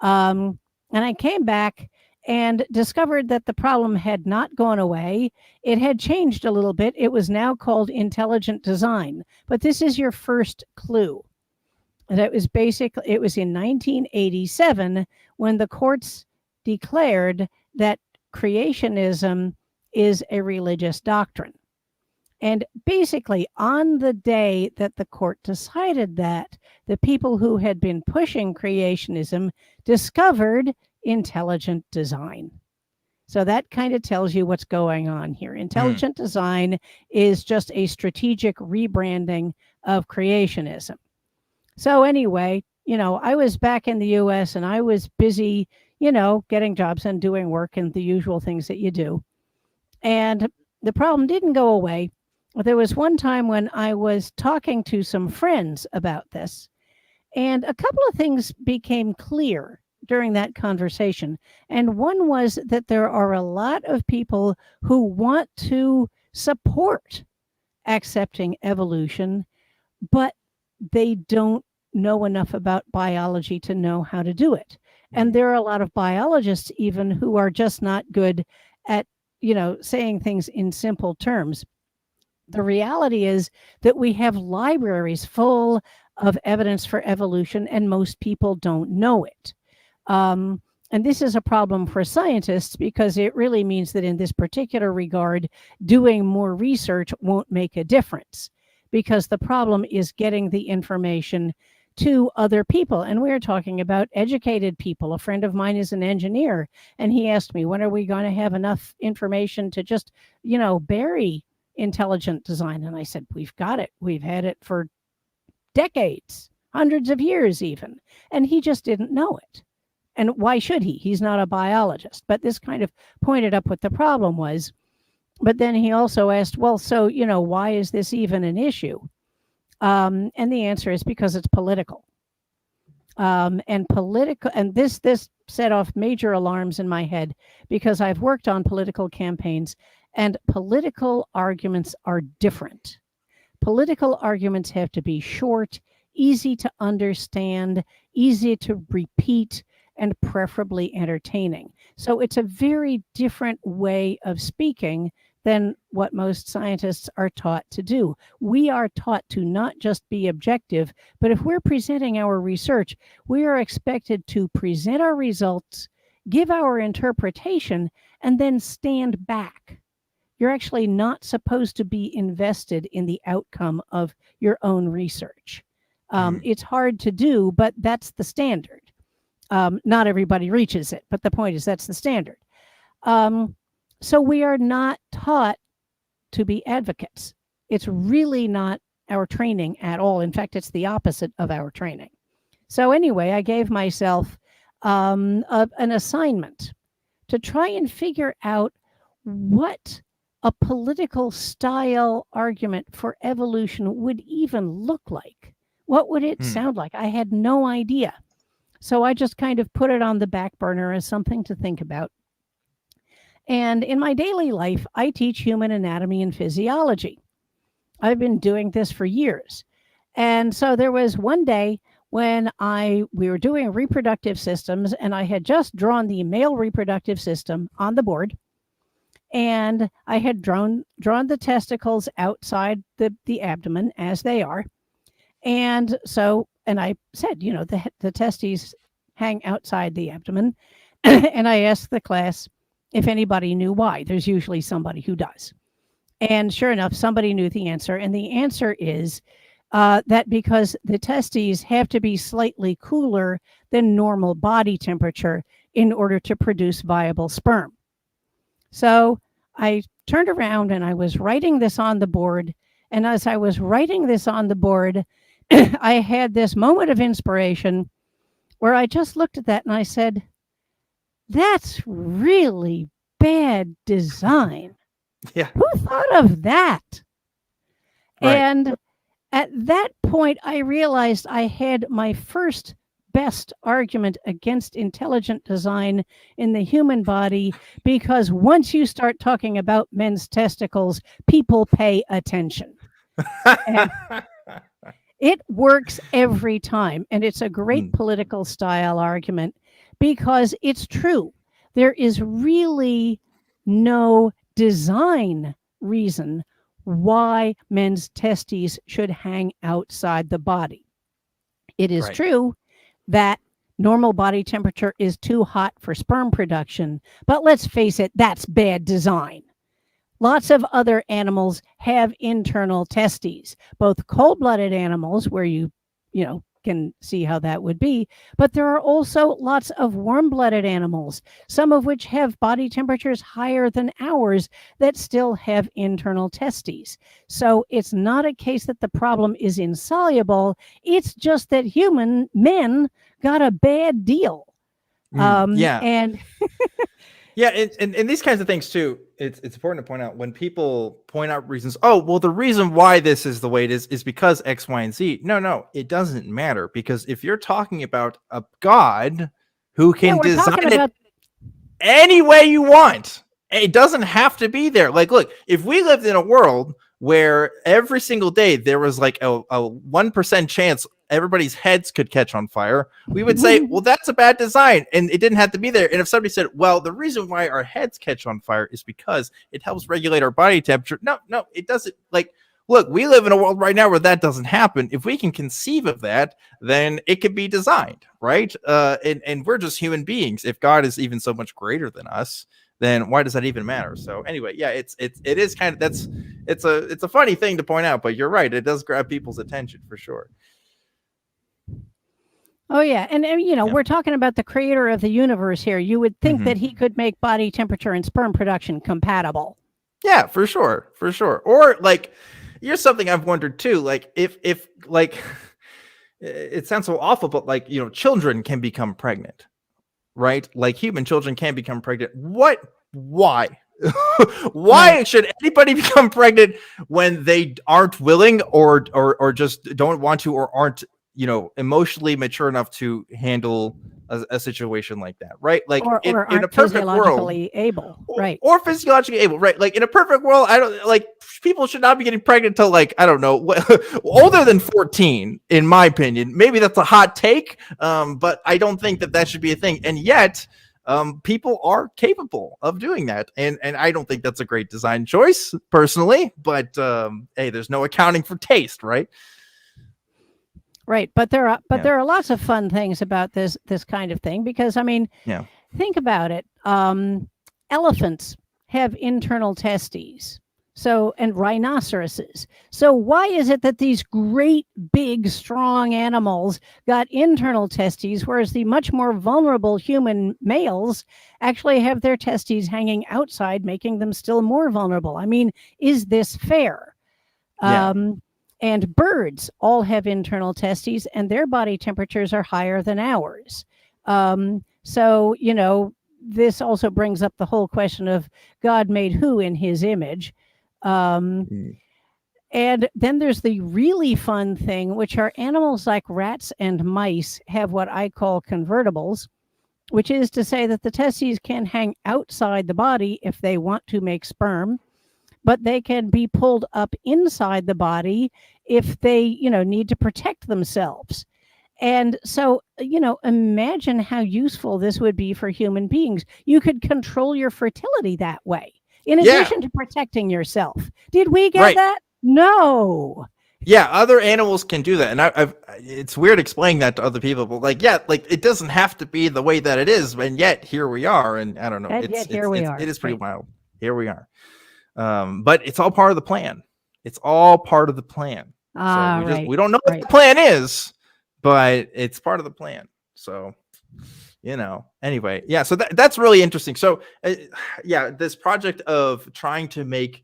And I came back and discovered that the problem had not gone away. It had changed a little bit. It was now called intelligent design. But this is your first clue. And it was in 1987 when the courts declared that creationism is a religious doctrine. And basically, on the day that the court decided that, the people who had been pushing creationism discovered intelligent design. So that kind of tells you what's going on here. Intelligent design is just a strategic rebranding of creationism. So anyway, I was back in the US and I was busy, getting jobs and doing work and the usual things that you do. And the problem didn't go away. There was one time when I was talking to some friends about this, and a couple of things became clear during that conversation. And one was that there are a lot of people who want to support accepting evolution, but they don't know enough about biology to know how to do it. And there are a lot of biologists even who are just not good at, saying things in simple terms. The reality is that we have libraries full of evidence for evolution, and most people don't know it. And this is a problem for scientists because it really means that in this particular regard, doing more research won't make a difference, because the problem is getting the information to other people. And we're talking about educated people. A friend of mine is an engineer, and he asked me, when are we going to have enough information to just, bury intelligent design? And I said, we've got it. We've had it for decades, hundreds of years even. And he just didn't know it. And why should he? He's not a biologist. But this kind of pointed up what the problem was. But then he also asked, well, so, why is this even an issue? And the answer is because it's political. And this set off major alarms in my head because I've worked on political campaigns, and political arguments are different. Political arguments have to be short, easy to understand, easy to repeat, and preferably entertaining. So it's a very different way of speaking than what most scientists are taught to do. We are taught to not just be objective, but if we're presenting our research, we are expected to present our results, give our interpretation, and then stand back. you're actually not supposed to be invested in the outcome of your own research. It's hard to do, but that's the standard. Not everybody reaches it, but the point is that's the standard. So we are not taught to be advocates. It's really not our training at all. In fact, it's the opposite of our training. So anyway, I gave myself an assignment to try and figure out what a political style argument for evolution would even look like. What would it sound like? I had no idea. So I just kind of put it on the back burner as something to think about. And in my daily life, I teach human anatomy and physiology. I've been doing this for years. And so there was one day when we were doing reproductive systems, and I had just drawn the male reproductive system on the board. And I had drawn the testicles outside the abdomen as they are. And I said, the testes hang outside the abdomen. And I asked the class if anybody knew why. There's usually somebody who does. And sure enough, somebody knew the answer. And the answer is that because the testes have to be slightly cooler than normal body temperature in order to produce viable sperm. So I turned around and I was writing this on the board. And as I was writing this on the board, I had this moment of inspiration where I just looked at that and I said, that's really bad design. Yeah. Who thought of that? Right. And at that point, I realized I had my first best argument against intelligent design in the human body, because once you start talking about men's testicles, people pay attention. And it works every time. And it's a great political style argument because it's true. There is really no design reason why men's testes should hang outside the body. It is true that normal body temperature is too hot for sperm production, but let's face it, that's bad design. Lots of other animals have internal testes, both cold-blooded animals where you can see how that would be, but there are also lots of warm-blooded animals, some of which have body temperatures higher than ours that still have internal testes. So it's not a case that the problem is insoluble, it's just that human men got a bad deal. And yeah, and these kinds of things too, it's important to point out when people point out reasons. Oh, well, the reason why this is the way it is because X, Y, and Z. No, it doesn't matter, because if you're talking about a god who can design it any way you want, it doesn't have to be there. Like, look, if we lived in a world where every single day there was like a 1% chance everybody's heads could catch on fire, we would say, well, that's a bad design, and it didn't have to be there. And if somebody said, well, the reason why our heads catch on fire is because it helps regulate our body temperature. No, it doesn't. Like, look, we live in a world right now where that doesn't happen. If we can conceive of that, then it could be designed, right? And we're just human beings. If God is even so much greater than us, then why does that even matter? So anyway, yeah, it is kind of, it's a funny thing to point out, but you're right, it does grab people's attention for sure. Oh yeah, and we're talking about the creator of the universe here. You would think that he could make body temperature and sperm production compatible. Yeah, for sure. Or like, here's something I've wondered too. Like, if like, it sounds so awful, but like, children can become pregnant, right? Like, human children can become pregnant. Why? Why should anybody become pregnant when they aren't willing or just don't want to, or aren't emotionally mature enough to handle a situation like that, right? Like, or in aren't a perfect world, able, right? Or physiologically able, right? Like, in a perfect world, people should not be getting pregnant till, like, I don't know, older than 14, in my opinion. Maybe that's a hot take, but I don't think that should be a thing. And yet, people are capable of doing that, and I don't think that's a great design choice personally. But hey, there's no accounting for taste, right? Right, but there are lots of fun things about this kind of thing, because think about it. Elephants have internal testes. So, and rhinoceroses. So why is it that these great, big, strong animals got internal testes, whereas the much more vulnerable human males actually have their testes hanging outside, making them still more vulnerable? I mean, is this fair? Yeah. And birds all have internal testes, and their body temperatures are higher than ours. So, you know, this also brings up the whole question of God made who in his image. And then there's the really fun thing, which are animals like rats and mice have what I call convertibles, which is to say that the testes can hang outside the body if they want to make sperm, but they can be pulled up inside the body if they, you know, need to protect themselves. And so, you know, imagine how useful this would be for human beings. You could control your fertility that way, in addition to protecting yourself. Did we get that? No. Yeah, other animals can do that, and it's weird explaining that to other people, but like, yeah, like it doesn't have to be the way that it is, and yet here we are, and I don't know, it is pretty wild. Here we are, but it's all part of the plan. It's all part of the plan. So we don't know what the plan is, but it's part of the plan. So, you know, anyway, yeah. So that's really interesting. So, yeah, this project of trying to make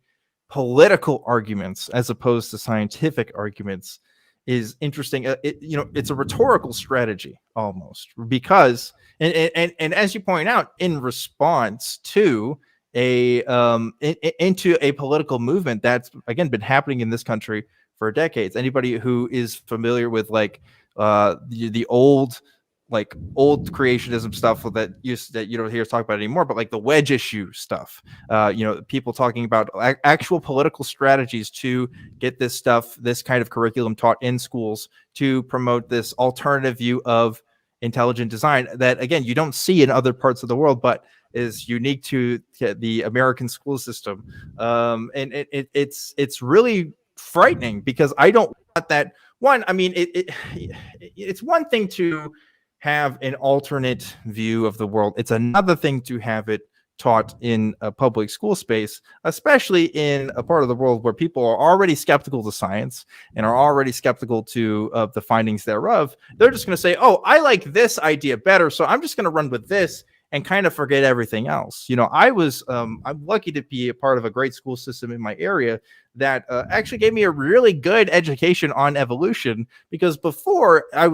political arguments as opposed to scientific arguments is interesting. You know, it's a rhetorical strategy almost, because and as you point out, in response to into a political movement that's again been happening in this country for decades. Anybody who is familiar with like the old creationism stuff that you don't hear us talk about anymore, but like the wedge issue stuff, you know, people talking about actual political strategies to get this kind of curriculum taught in schools to promote this alternative view of intelligent design that, again, you don't see in other parts of the world, but is unique to the American school system. And it's really frightening, because I don't want that. One, I mean, it's one thing to have an alternate view of the world. It's another thing to have it taught in a public school space, especially in a part of the world where people are already skeptical to science and are already skeptical of the findings thereof. They're just going to say, oh, I like this idea better, so I'm just going to run with this and kind of forget everything else. You know, I'm lucky to be a part of a great school system in my area that actually gave me a really good education on evolution, because before I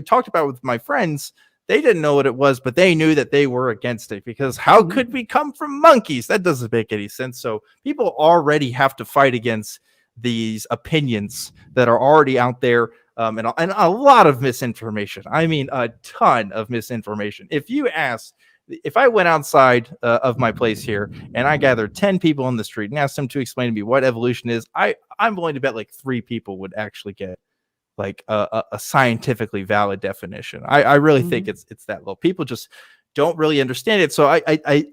talked about it with my friends, they didn't know what it was, but they knew that they were against it, because how could we come from monkeys? That doesn't make any sense. So people already have to fight against these opinions that are already out there. And a lot of misinformation. I mean, a ton of misinformation. If I went outside of my place here and I gathered 10 people on the street and asked them to explain to me what evolution is, I'm willing to bet like 3 people would actually get like a scientifically valid definition. I really think it's that low. People just don't really understand it. So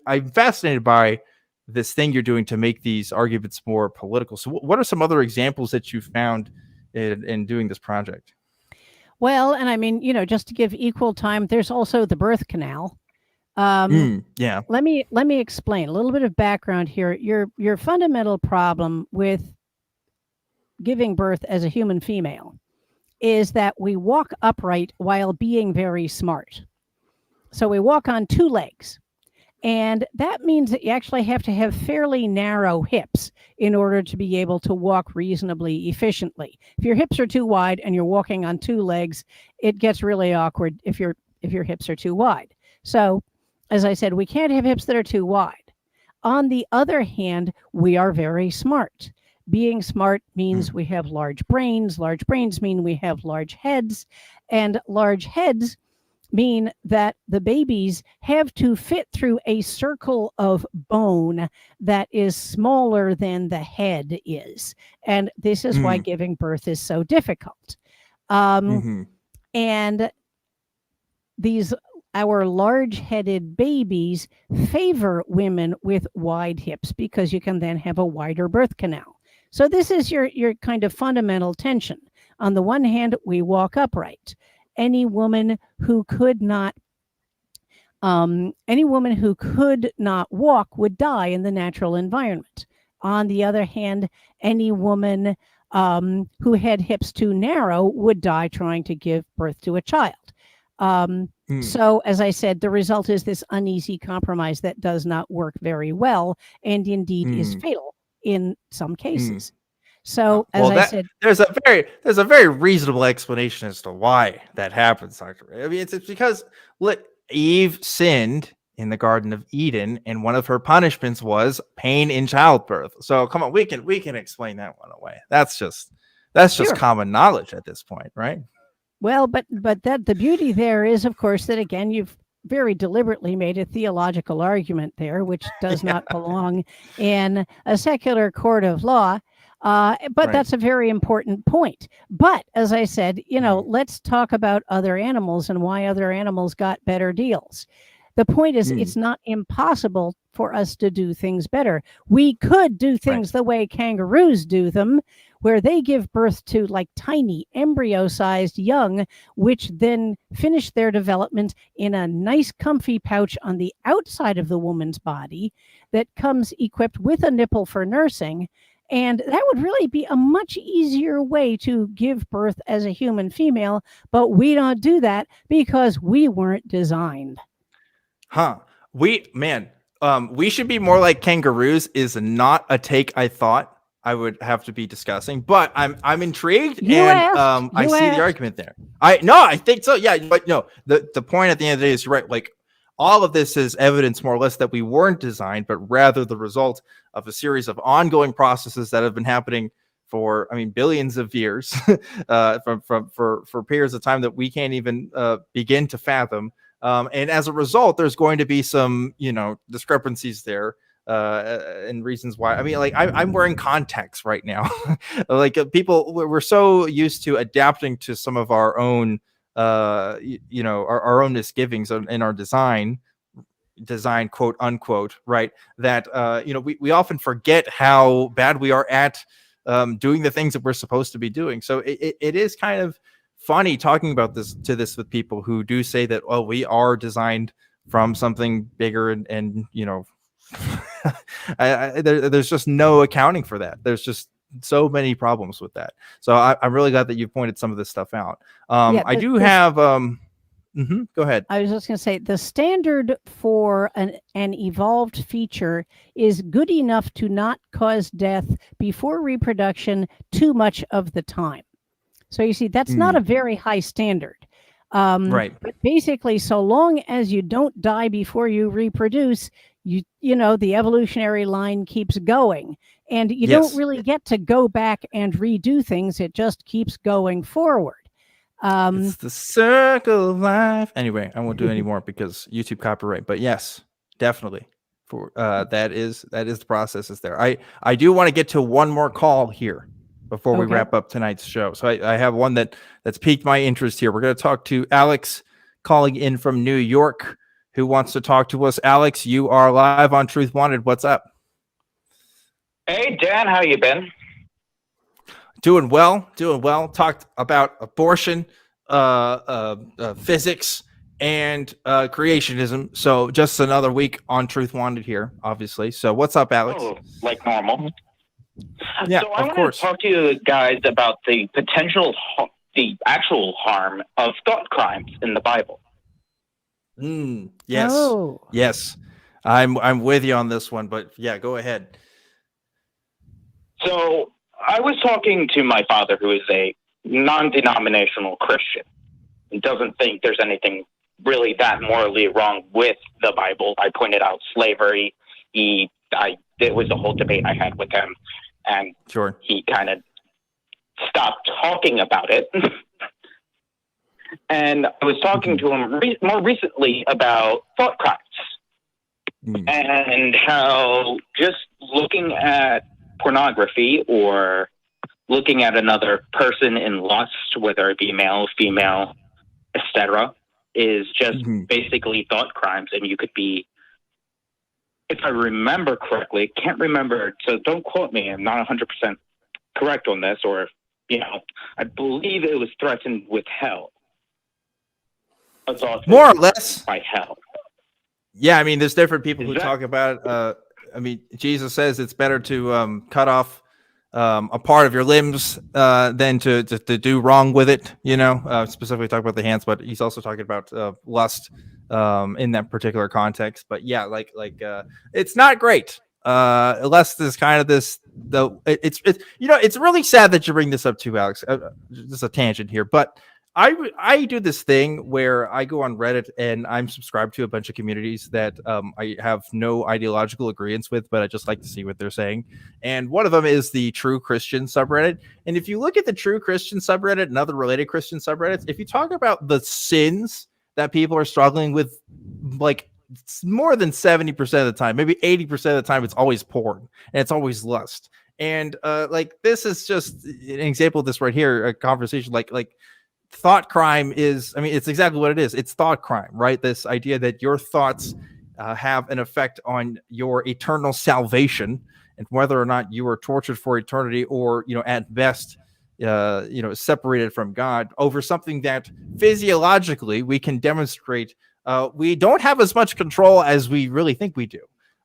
I'm fascinated by this thing you're doing to make these arguments more political. So what are some other examples that you found in doing this project? Well, and I mean, you know, just to give equal time, there's also the birth canal. Yeah. Let me explain a little bit of background here. Your fundamental problem with giving birth as a human female is that we walk upright while being very smart. So we walk on 2 legs. And that means that you actually have to have fairly narrow hips in order to be able to walk reasonably efficiently. If your hips are too wide and you're walking on 2 legs, it gets really awkward if your hips are too wide. So, as I said, we can't have hips that are too wide. On the other hand, we are very smart. Being smart means we have large brains. Large brains mean we have large heads. And large heads mean that the babies have to fit through a circle of bone that is smaller than the head is. And this is why giving birth is so difficult. And our large-headed babies favor women with wide hips, because you can then have a wider birth canal. So this is your kind of fundamental tension. On the one hand, we walk upright. Any woman who could not Any woman who could not walk would die in the natural environment. On the other hand, any woman who had hips too narrow would die trying to give birth to a child. So, as I said, the result is this uneasy compromise that does not work very well, and indeed is fatal in some cases. So, as I said, there's a very reasonable explanation as to why that happens, Dr. Ray. I mean, it's because Eve sinned in the Garden of Eden, and one of her punishments was pain in childbirth. So, come on, we can explain that one away. That's just common knowledge at this point, right? Well, but that the beauty there is, of course, that again, you've very deliberately made a theological argument there, which does not belong in a secular court of law. But that's a very important point. But as I said, let's talk about other animals and why other animals got better deals. The point is, it's not impossible for us to do things better. We could do things the way kangaroos do them, where they give birth to like tiny embryo-sized young, which then finish their development in a nice comfy pouch on the outside of the woman's body that comes equipped with a nipple for nursing. And that would really be a much easier way to give birth as a human female, but we don't do that because we weren't designed. We should be more like kangaroos is not a take I thought I would have to be discussing, but I'm intrigued I see the argument there. I think so. Yeah, but no, the point at the end of the day is you're right. Like all of this is evidence more or less that we weren't designed, but rather the result of a series of ongoing processes that have been happening for, billions of years, for periods of time that we can't even begin to fathom. And as a result, there's going to be some, discrepancies there and reasons why. I'm wearing contacts right now. People, we're so used to adapting to some of our own, our own misgivings in our design quote unquote, right? That, we often forget how bad we are at doing the things that we're supposed to be doing. So it is kind of funny talking about this with people who do say that, well, we are designed from something bigger and there's just no accounting for that. There's just so many problems with that. So I'm really glad that you pointed some of this stuff out. I do have go ahead. I was just going to say the standard for an evolved feature is good enough to not cause death before reproduction too much of the time. So you see, that's not a very high standard. Right. But basically, so long as you don't die before you reproduce, the evolutionary line keeps going. And you don't really get to go back and redo things. It just keeps going forward. It's the circle of life. Anyway, I won't do any more because YouTube copyright. But yes, definitely. For that is the process is there. I do want to get to one more call here before we wrap up tonight's show. So I have one that's piqued my interest here. We're going to talk to Alex calling in from New York who wants to talk to us. Alex, you are live on Truth Wanted. What's up? Hey, Dan, how you been? Doing well. Talked about abortion, physics, and creationism. So just another week on Truth Wanted here, obviously. So what's up, Alex? Oh, like normal. Yeah, so I want to talk to you guys about the the actual harm of thought crimes in the Bible. Yes. Oh. Yes. I'm with you on this one, but yeah, go ahead. So I was talking to my father, who is a non-denominational Christian and doesn't think there's anything really that morally wrong with the Bible. I pointed out slavery. It was a whole debate I had with him, and he kind of stopped talking about it. And I was talking to him more recently about thought crimes and how just looking at pornography or looking at another person in lust, whether it be male, female, etc., is just basically thought crimes. And you could be, if I remember correctly, can't remember, so don't quote me, I'm not 100% correct on this, or, I believe it was threatened with hell. More or less. By hell. Yeah, I mean, there's different people Is who that- talk about it. I mean, Jesus says it's better to cut off a part of your limbs than to do wrong with it. You know, specifically talk about the hands, but he's also talking about lust in that particular context. But yeah, it's not great. Lust is kind of this. Though it's it's really sad that you bring this up too, Alex. Just a tangent here, but I do this thing where I go on Reddit and I'm subscribed to a bunch of communities that I have no ideological agreements with, but I just like to see what they're saying. And one of them is the True Christian subreddit. And if you look at the True Christian subreddit and other related Christian subreddits, if you talk about the sins that people are struggling with, like more than 70% of the time, maybe 80% of the time, it's always porn and it's always lust. And this is just an example of this right here, a conversation like thought crime is, I mean, it's exactly what it is. It's thought crime, right? This idea that your thoughts have an effect on your eternal salvation and whether or not you are tortured for eternity or, at best, separated from God over something that physiologically we can demonstrate we don't have as much control as we really think we do.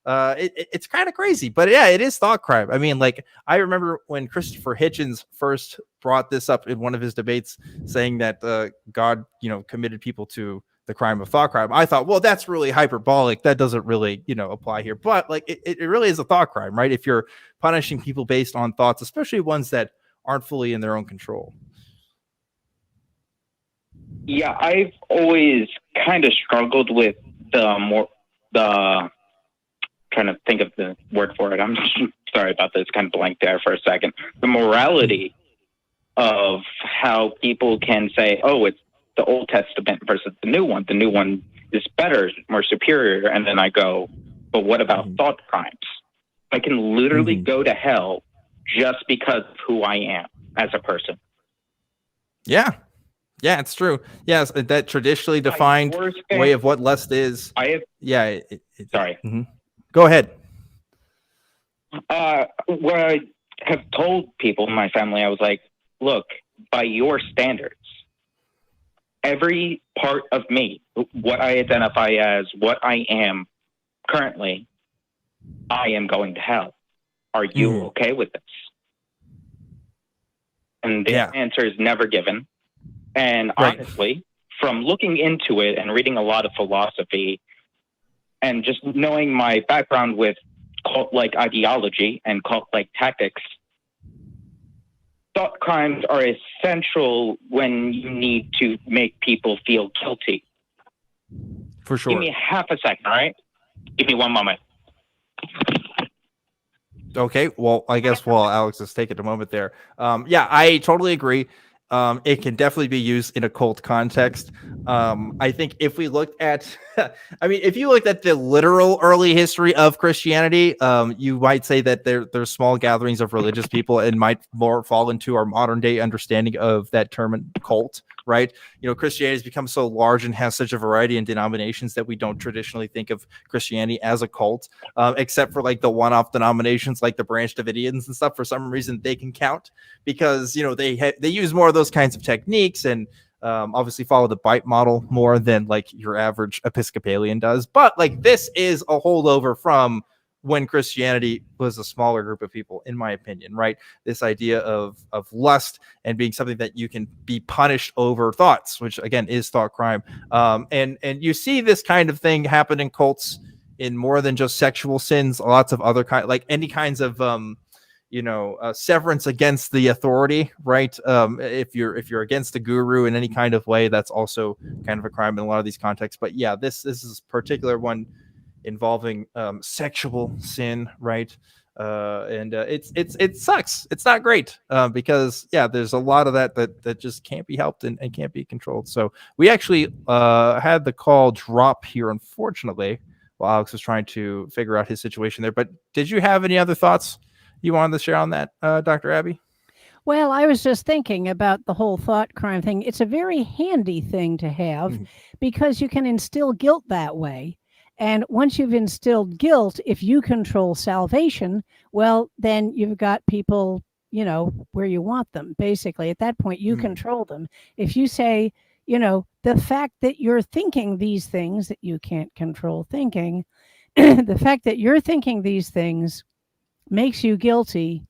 It's kind of crazy, but yeah, it is thought crime. I mean, I remember when Christopher Hitchens first brought this up in one of his debates, saying that God, committed people to the crime of thought crime. I thought, well, that's really hyperbolic. That doesn't really, apply here. But it really is a thought crime, right? If you're punishing people based on thoughts, especially ones that aren't fully in their own control. Yeah, I've always kind of struggled with the trying to think of the word for it. I'm sorry about this, kind of blanked there for a second. The morality of how people can say, oh, it's the Old Testament versus the new one. The new one is better, more superior. And then I go, but what about thought crimes? I can literally go to hell just because of who I am as a person. Yeah. Yeah, it's true. Yes, that traditionally defined way of what lust is. Sorry. Go ahead. What I have told people in my family, I was like, look, by your standards, every part of me, what I identify as, what I am currently, I am going to hell. Are you okay with this? And the answer is never given. And honestly, from looking into it and reading a lot of philosophy and just knowing my background with cult-like ideology and cult-like tactics, thought crimes are essential when you need to make people feel guilty. For sure. Give me half a second, all right? Give me one moment. Okay, well, I guess while Alex is taking a moment there, I totally agree. It can definitely be used in a cult context. I think if we looked at, if you looked at the literal early history of Christianity, you might say that there's small gatherings of religious people and might more fall into our modern day understanding of that term cult, right? Christianity has become so large and has such a variety in denominations that we don't traditionally think of Christianity as a cult, except for the one-off denominations like the Branch Davidians and stuff. For some reason, they can count because they use more of those kinds of techniques and obviously follow the bite model more than your average Episcopalian does. But this is a holdover from when Christianity was a smaller group of people, in my opinion, right? This idea of lust and being something that you can be punished over thoughts, which again is thought crime. And you see this kind of thing happen in cults in more than just sexual sins, lots of other any kinds of severance against the authority, right? If you're against the guru in any kind of way, that's also kind of a crime in a lot of these contexts. But yeah, this is a particular one involving sexual sin, right? It sucks. It's not great because there's a lot of that just can't be helped and can't be controlled. So we actually had the call drop here, unfortunately, while Alex was trying to figure out his situation there. But did you have any other thoughts you wanted to share on that, Dr. Abby? Well, I was just thinking about the whole thought crime thing. It's a very handy thing to have because you can instill guilt that way. And once you've instilled guilt, if you control salvation, well, then you've got people, where you want them. Basically, at that point, you control them. If you say, the fact that you're thinking these things that you can't control thinking, the fact that you're thinking these things makes you guilty.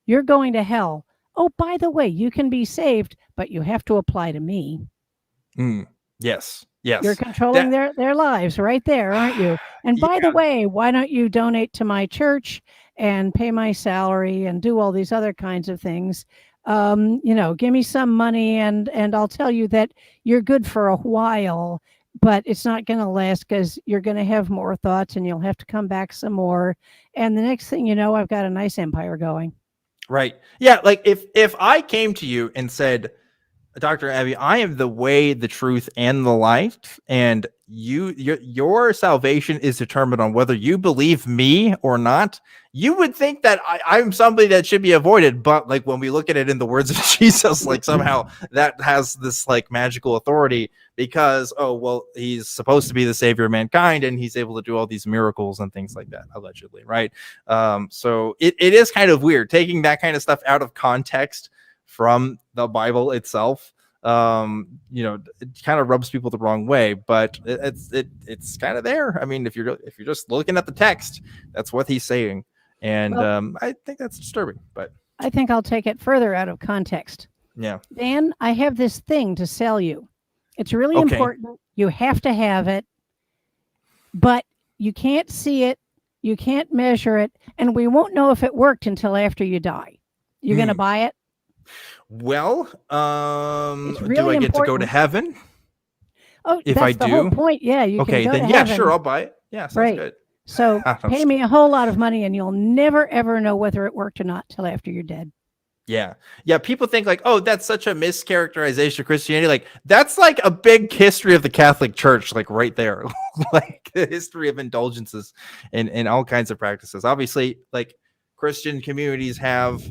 You're going to hell. Oh, by the way, you can be saved, but you have to apply to me. Yes. You're controlling their lives right there, aren't you? And by the way, why don't you donate to my church and pay my salary and do all these other kinds of things? Give me some money and I'll tell you that you're good for a while, but it's not going to last because you're going to have more thoughts and you'll have to come back some more. And the next thing you know, I've got a nice empire going. Right. Yeah. Like if I came to you and said, Dr. Abby, I am the way, the truth, and the life, and your salvation is determined on whether you believe me or not, you would think that I'm somebody that should be avoided. But like when we look at it in the words of Jesus, like somehow that has this like magical authority because, he's supposed to be the savior of mankind and he's able to do all these miracles and things like that, allegedly, right? So it is kind of weird taking that kind of stuff out of context from the Bible itself. It kind of rubs people the wrong way, but it's kind of there. I mean, if you're just looking at the text, that's what he's saying, and I think that's disturbing. But I think I'll take it further out of context. Yeah, Dan, I have this thing to sell you. It's really important. You have to have it, but you can't see it, you can't measure it, and we won't know if it worked until after you die. You're going to buy it? Well, really do I get to go to heaven? Oh, if that's I the do? whole point. Yeah, you can go to yeah, heaven. sure, I'll buy it. Yeah, sounds good. So pay me a whole lot of money and you'll never, ever know whether it worked or not till after you're dead. Yeah. People think like, oh, that's such a mischaracterization of Christianity. Like that's like a big history of the Catholic Church, like right there, like the history of indulgences and all kinds of practices. Obviously, like Christian communities have,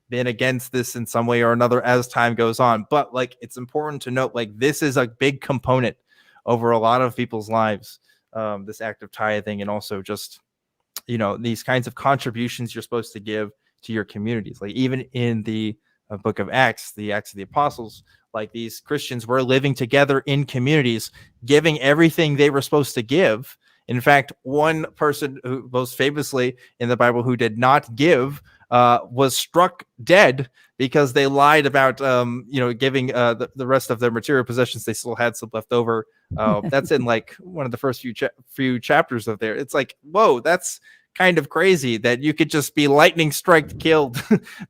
been against this in some way or another as time goes on. But like, it's important to note, like, this is a big component over a lot of people's lives, this act of tithing, and also just, these kinds of contributions you're supposed to give to your communities. Like even in the book of Acts, the Acts of the Apostles, like these Christians were living together in communities, giving everything they were supposed to give. In fact, one person who most famously in the Bible who did not give was struck dead because they lied about, giving the rest of their material possessions. They still had some left over. That's in like one of the first few chapters of there. It's like, whoa, that's kind of crazy that you could just be lightning strike killed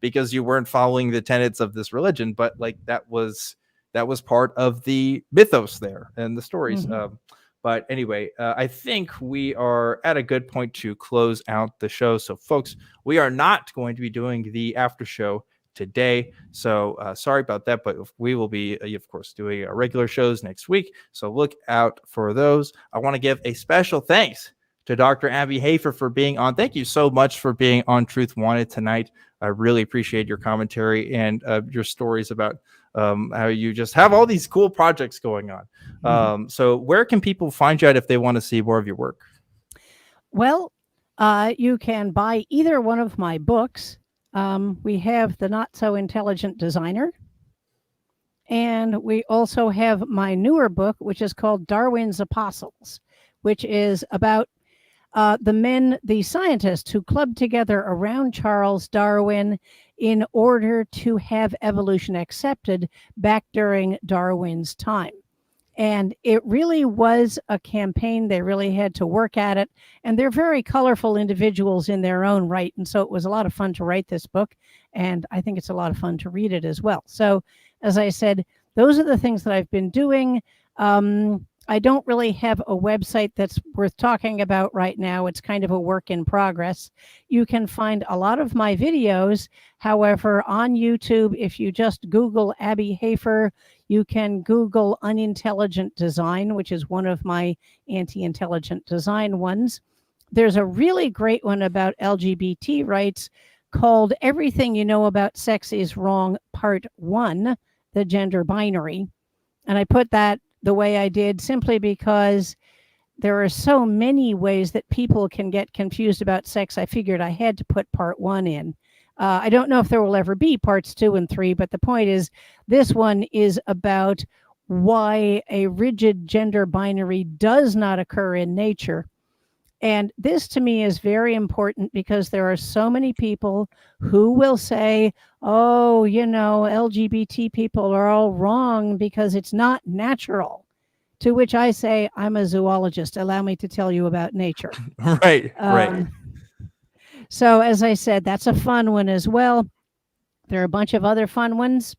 because you weren't following the tenets of this religion. But like that was part of the mythos there and the stories. Mm-hmm. But anyway, I think we are at a good point to close out the show. So, folks, we are not going to be doing the after show today. So sorry about that, but we will be, of course, doing our regular shows next week. So look out for those. I want to give a special thanks to Dr. Abby Hafer for being on. Thank you so much for being on Truth Wanted tonight. I really appreciate your commentary and your stories about how you just have all these cool projects going on. So where can people find you at if they want to see more of your work? Well, you can buy either one of my books. We have The Not So Intelligent Designer. And we also have my newer book, which is called Darwin's Apostles, which is about the scientists who clubbed together around Charles Darwin in order to have evolution accepted back during Darwin's time. And it really was a campaign. They really had to work at it. And they're very colorful individuals in their own right. And so it was a lot of fun to write this book. And I think it's a lot of fun to read it as well. So as I said, those are the things that I've been doing. I don't really have a website that's worth talking about right now. It's kind of a work in progress. You can find a lot of my videos, however, on YouTube. If you just Google Abby Hafer, you can Google unintelligent design, which is one of my anti-intelligent design ones. There's a really great one about LGBT rights called Everything You Know About Sex Is Wrong, Part 1, the gender binary. And I put that the way I did simply because there are so many ways that people can get confused about sex. I figured I had to put part 1 in. I don't know if there will ever be parts 2 and 3, but the point is this one is about why a rigid gender binary does not occur in nature. And this to me is very important because there are so many people who will say, oh, LGBT people are all wrong because it's not natural. To which I say, I'm a zoologist. Allow me to tell you about nature. Right. So as I said, that's a fun one as well. There are a bunch of other fun ones.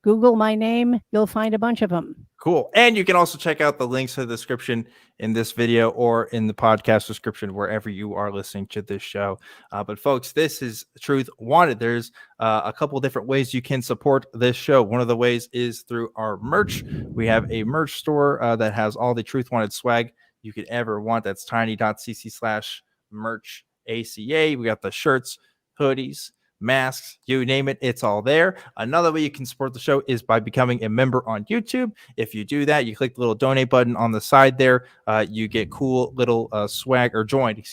Google my name. You'll find a bunch of them. Cool. And you can also check out the links to the description in this video or in the podcast description, wherever you are listening to this show. But folks, this is Truth Wanted. There's a couple different ways you can support this show. One of the ways is through our merch. We have a merch store that has all the Truth Wanted swag you could ever want. That's tiny.cc/merch ACA. We got the shirts, hoodies, masks, you name it, it's all there. Another way you can support the show is by becoming a member on YouTube. If you do that, you click the little donate button on the side there. You get cool little swag, or join on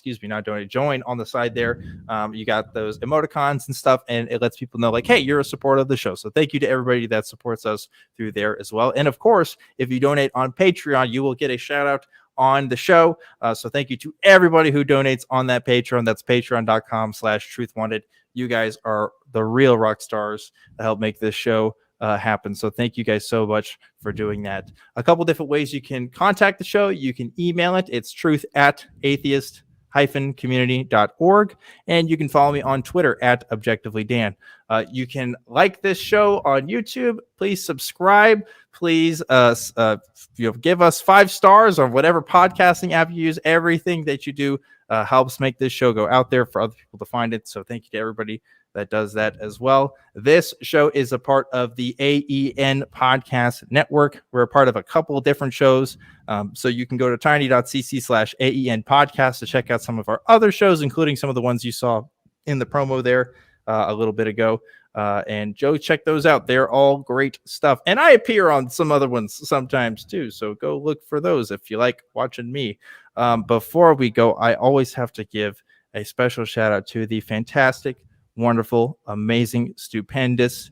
the side there. You got those emoticons and stuff, and it lets people know, like, hey, you're a supporter of the show. So thank you to everybody that supports us through there as well. And of course, if you donate on Patreon, you will get a shout out on the show. So thank you to everybody who donates on that Patreon. That's patreon.com/truthwanted. You guys are the real rock stars that help make this show happen. So thank you guys so much for doing that. A couple different ways you can contact the show. You can email it. It's truth@atheist-community.org. And you can follow me on Twitter @ObjectivelyDan. You can like this show on YouTube. Please subscribe. Please give us 5 stars on whatever podcasting app you use. Everything that you do helps make this show go out there for other people to find it. So thank you to everybody that does that as well. This show is a part of the AEN Podcast Network. We're a part of a couple of different shows. So you can go to tiny.cc/AEN Podcast to check out some of our other shows, including some of the ones you saw in the promo there a little bit ago. And Joe, check those out. They're all great stuff. And I appear on some other ones sometimes too. So go look for those if you like watching me. Before we go, I always have to give a special shout out to the fantastic, wonderful, amazing, stupendous,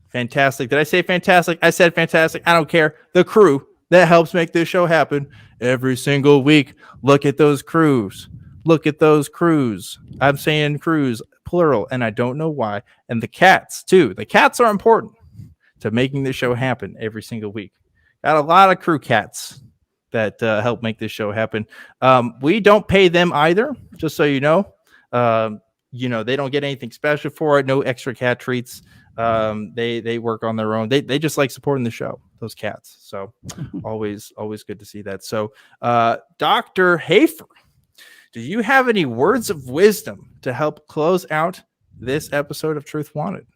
fantastic. Did I say fantastic? I said fantastic. I don't care. The crew that helps make this show happen every single week. Look at those crews. Look at those crews. I'm saying crews, plural, and I don't know why. And the cats, too. The cats are important to making this show happen every single week. Got a lot of crew cats that help make this show happen. We don't pay them either, just so you know. They don't get anything special for it. No extra cat treats. They work on their own. They just like supporting the show, those cats. So always good to see that. So Dr. Hafer, do you have any words of wisdom to help close out this episode of Truth Wanted?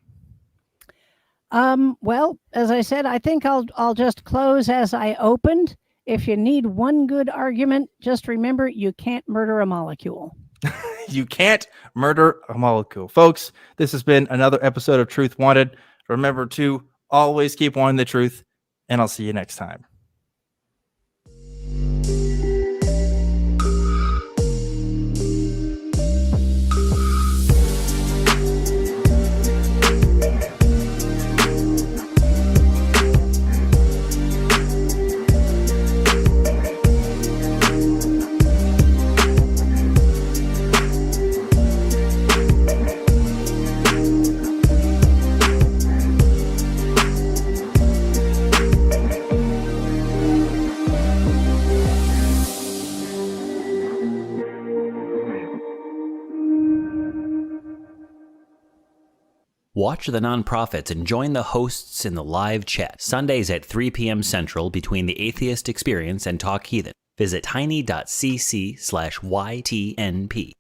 Well, as I said, I think I'll just close as I opened. If you need one good argument, just remember you can't murder a molecule. You can't murder a molecule. Folks, this has been another episode of Truth Wanted. Remember to always keep wanting the truth, and I'll see you next time. Watch the nonprofits and join the hosts in the live chat. Sundays at 3 p.m. Central between the Atheist Experience and Talk Heathen. Visit tiny.cc/YTNP.